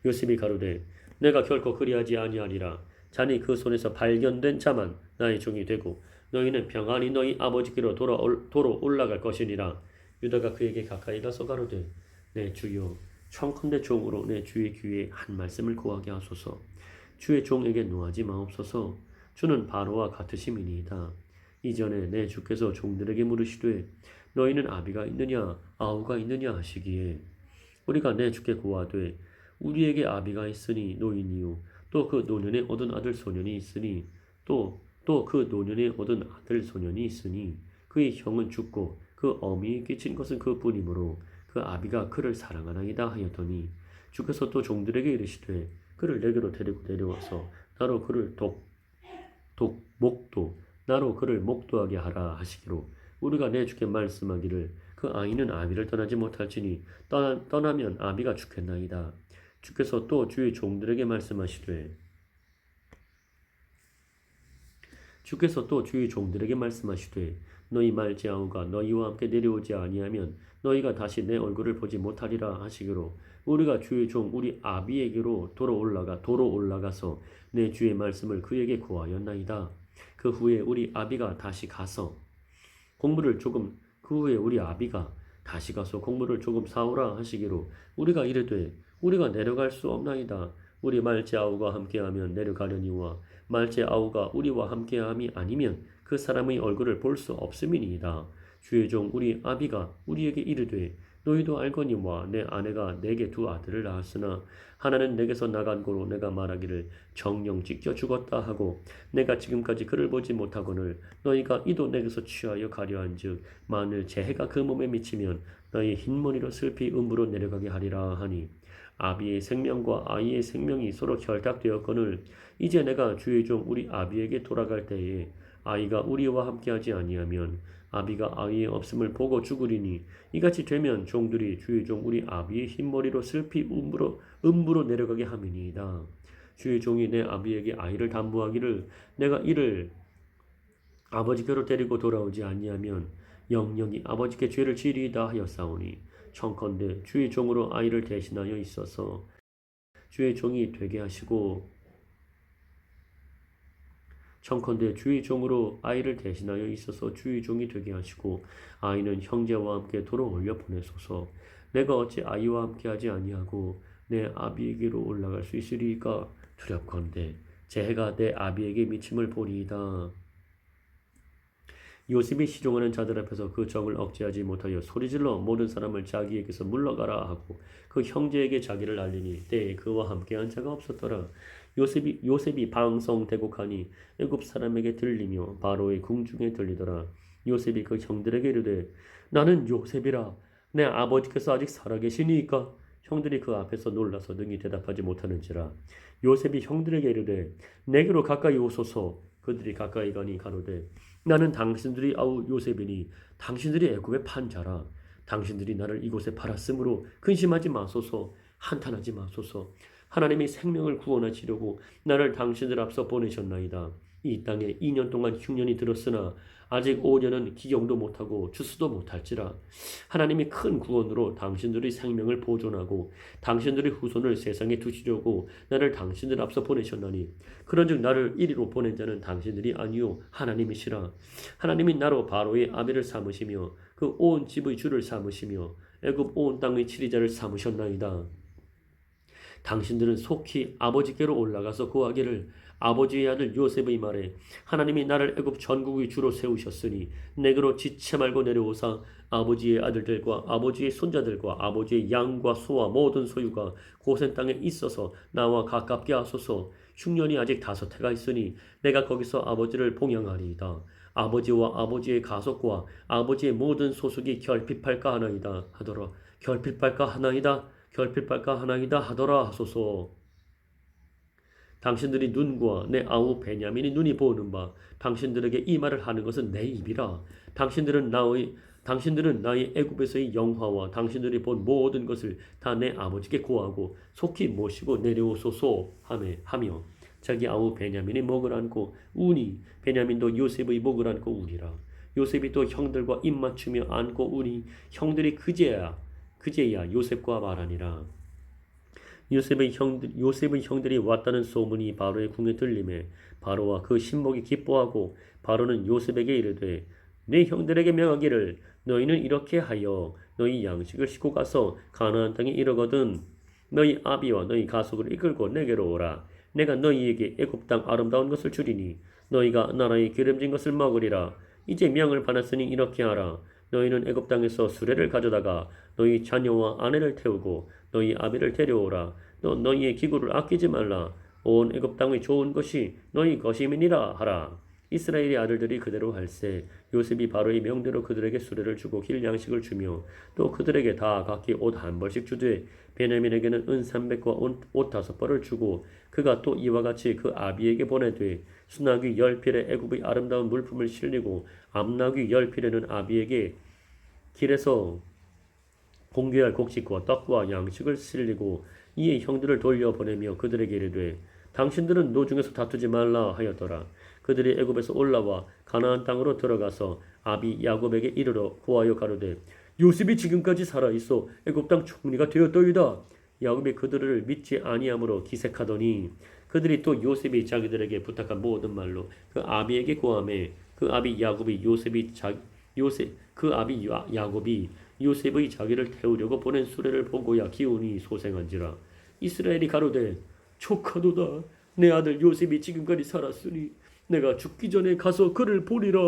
요셉이 가로되 내가 결코 그리하지 아니하리라. 잔이 그 손에서 발견된 자만 나의 종이 되고 너희는 평안히 너희 아버지께로 도로 올라갈 것이니라. 유다가 그에게 가까이 가서 가로되 내 주여 청컨대 종으로 내 주의 귀에 한 말씀을 고하게 하소서. 주의 종에게 노하지 마옵소서. 주는 바로와 같으심이니이다. 이전에 내 주께서 종들에게 물으시되 너희는 아비가 있느냐 아우가 있느냐 하시기에 우리가 내 주께 고하되 우리에게 아비가 있으니 노인이요 또 그 노년에 얻은 아들 소년이 있으니 또 그 노년에 얻은 아들 소년이 있으니 그의 형은 죽고 그 어미에 끼친 것은 그뿐이므로 그 아비가 그를 사랑하나이다 하였더니 주께서 또 종들에게 이르시되 그를 내게로 데리고 내려와서 나로 그를 나로 그를 목도하게 하라 하시기로 우리가 내 주께 말씀하기를 그 아이는 아비를 떠나지 못할지니 떠나면 아비가 죽겠나이다. 주께서 또 주의 종들에게 말씀하시되 너희 말지아우가 너희와 함께 내려오지 아니하면 너희가 다시 내 얼굴을 보지 못하리라 하시기로 우리가 주의 종 우리 아비에게로 도로 올라가서 내 주의 말씀을 그에게 구하였나이다. 그 후에 우리 아비가 다시 가서 공물을 조금 사오라 하시기로 우리가 이르되 우리가 내려갈 수 없나이다. 우리 말지아우가 함께하면 내려가려니와 말지아우가 우리와 함께함이 아니면 그 사람의 얼굴을 볼 수 없음이니이다. 주의 종 우리 아비가 우리에게 이르되 너희도 알거니와 내 아내가 내게 두 아들을 낳았으나 하나는 내게서 나간 고로 내가 말하기를 정령 찢겨 죽었다 하고 내가 지금까지 그를 보지 못하거늘 너희가 이도 내게서 취하여 가려한즉 만일 재해가 그 몸에 미치면 너희 흰머리로 슬피 음부로 내려가게 하리라 하니 아비의 생명과 아이의 생명이 서로 결탁되었거늘 이제 내가 주의 종 우리 아비에게 돌아갈 때에 아이가 우리와 함께하지 아니하면 아비가 아이의 없음을 보고 죽으리니 이같이 되면 종들이 주의 종 우리 아비의 흰머리로 슬피 음부로 내려가게 함이니이다. 주의 종이 내 아비에게 아이를 담보하기를 내가 이를 아버지께로 데리고 돌아오지 아니하면 영영이 아버지께 죄를 지리이다 하였사오니 청컨대 주의 종으로 아이를 대신하여 있어서 주의 종이 되게 하시고 주의 종으로 아이를 대신하여 있어서 주의 종이 되게 하시고 아이는 형제와 함께 도로 올려 보내소서. 내가 어찌 아이와 함께하지 아니하고 내 아비에게로 올라갈 수 있으리이까 두렵건대 재해가 내 아비에게 미침을 보리이다. 요셉이 시종하는 자들 앞에서 그 정을 억제하지 못하여 소리질러 모든 사람을 자기에게서 물러가라 하고 그 형제에게 자기를 알리니 때에 그와 함께한 자가 없었더라. 요셉이 방성대곡하니 애굽 사람에게 들리며 바로의 궁중에 들리더라. 요셉이 그 형들에게 이르되 나는 요셉이라 내 아버지께서 아직 살아계시니이까 형들이 그 앞에서 놀라서 능히 대답하지 못하는지라. 요셉이 형들에게 이르되 내게로 가까이 오소서. 그들이 가까이 가니 가로되 나는 당신들이 아우 요셉이니 당신들이 애굽의 판자라. 당신들이 나를 이곳에 팔았으므로 근심하지 마소서. 한탄하지 마소서. 하나님이 생명을 구원하시려고 나를 당신들 앞서 보내셨나이다. 이 땅에 2년 동안 흉년이 들었으나 아직 5년은 기경도 못하고 추수도 못할지라. 하나님이 큰 구원으로 당신들의 생명을 보존하고 당신들의 후손을 세상에 두시려고 나를 당신들 앞서 보내셨나니 그런즉 나를 이리로 보낸 자는 당신들이 아니요 하나님이시라. 하나님이 나로 바로의 아비를 삼으시며 그 온 집의 주를 삼으시며 애굽 온 땅의 치리자를 삼으셨나이다. 당신들은 속히 아버지께로 올라가서 구하기를 아버지의 아들 요셉의 말에 하나님이 나를 애굽 전국의 주로 세우셨으니 내게로 지체 말고 내려오사 아버지의 아들들과 아버지의 손자들과 아버지의 양과 소와 모든 소유가 고센 땅에 있어서 나와 가깝게 하소서. 흉년이 아직 5해가 있으니 내가 거기서 아버지를 봉양하리이다. 아버지와 아버지의 가속과 아버지의 모든 소속이 결핍할까 하나이다 하더라 하소서. 당신들이 눈과 내 아우 베냐민이 눈이 보는 바 당신들에게 이 말을 하는 것은 내 입이라. 당신들은 나의 애굽에서의 영화와 당신들이 본 모든 것을 다 내 아버지께 고하고 속히 모시고 내려오소서 하며 자기 아우 베냐민의 목을 안고 우니 베냐민도 요셉의 목을 안고 우니라. 요셉이 또 형들과 입맞추며 안고 우니 형들이 그제야 요셉과 말하니라. 요셉의 형들이 왔다는 소문이 바로의 궁에 들림에 바로와 그 신복이 기뻐하고 바로는 요셉에게 이르되 네 형들에게 명하기를 너희는 이렇게 하여 너희 양식을 싣고 가서 가나안 땅에 이르거든 너희 아비와 너희 가족을 이끌고 내게로 오라. 내가 너희에게 애굽 땅 아름다운 것을 주리니 너희가 나라의 기름진 것을 먹으리라. 이제 명을 받았으니 이렇게 하라. 너희는 애굽 땅에서 수레를 가져다가 너희 자녀와 아내를 태우고 너희 아비를 데려오라. 너희의 기구를 아끼지 말라. 온 애굽 땅의 좋은 것이 너희 것임이니라 하라. 이스라엘의 아들들이 그대로 할세 요셉이 바로의 명대로 그들에게 수레를 주고 길 양식을 주며 또 그들에게 다 각기 옷 한 벌씩 주되 베냐민에게는 은 300과 옷 5벌을 주고 그가 또 이와 같이 그 아비에게 보내되 수나귀 10필에 애굽의 아름다운 물품을 실리고 암나귀 10필에는 아비에게 길에서 공개할 곡식과 떡과 양식을 실리고 이에 형들을 돌려보내며 그들에게 이르되 당신들은 노중에서 다투지 말라 하였더라. 그들이 애굽에서 올라와 가나안 땅으로 들어가서 아비 야곱에게 이르러 구하여 가로되 요셉이 지금까지 살아있어 애굽 땅 총리가 되었더이다. 야곱이 그들을 믿지 아니하므로 기색하더니 그들이 또 요셉이 자기들에게 부탁한 모든 말로 그 아비에게 고하매 그 아비 야곱이 야곱이 요셉의 자기를 태우려고 보낸 수레를 보고야 기운이 소생한지라. 이스라엘이 가로되 조카도다. 내 아들 요셉이 지금까지 살았으니 내가 죽기 전에 가서 그를 보리라.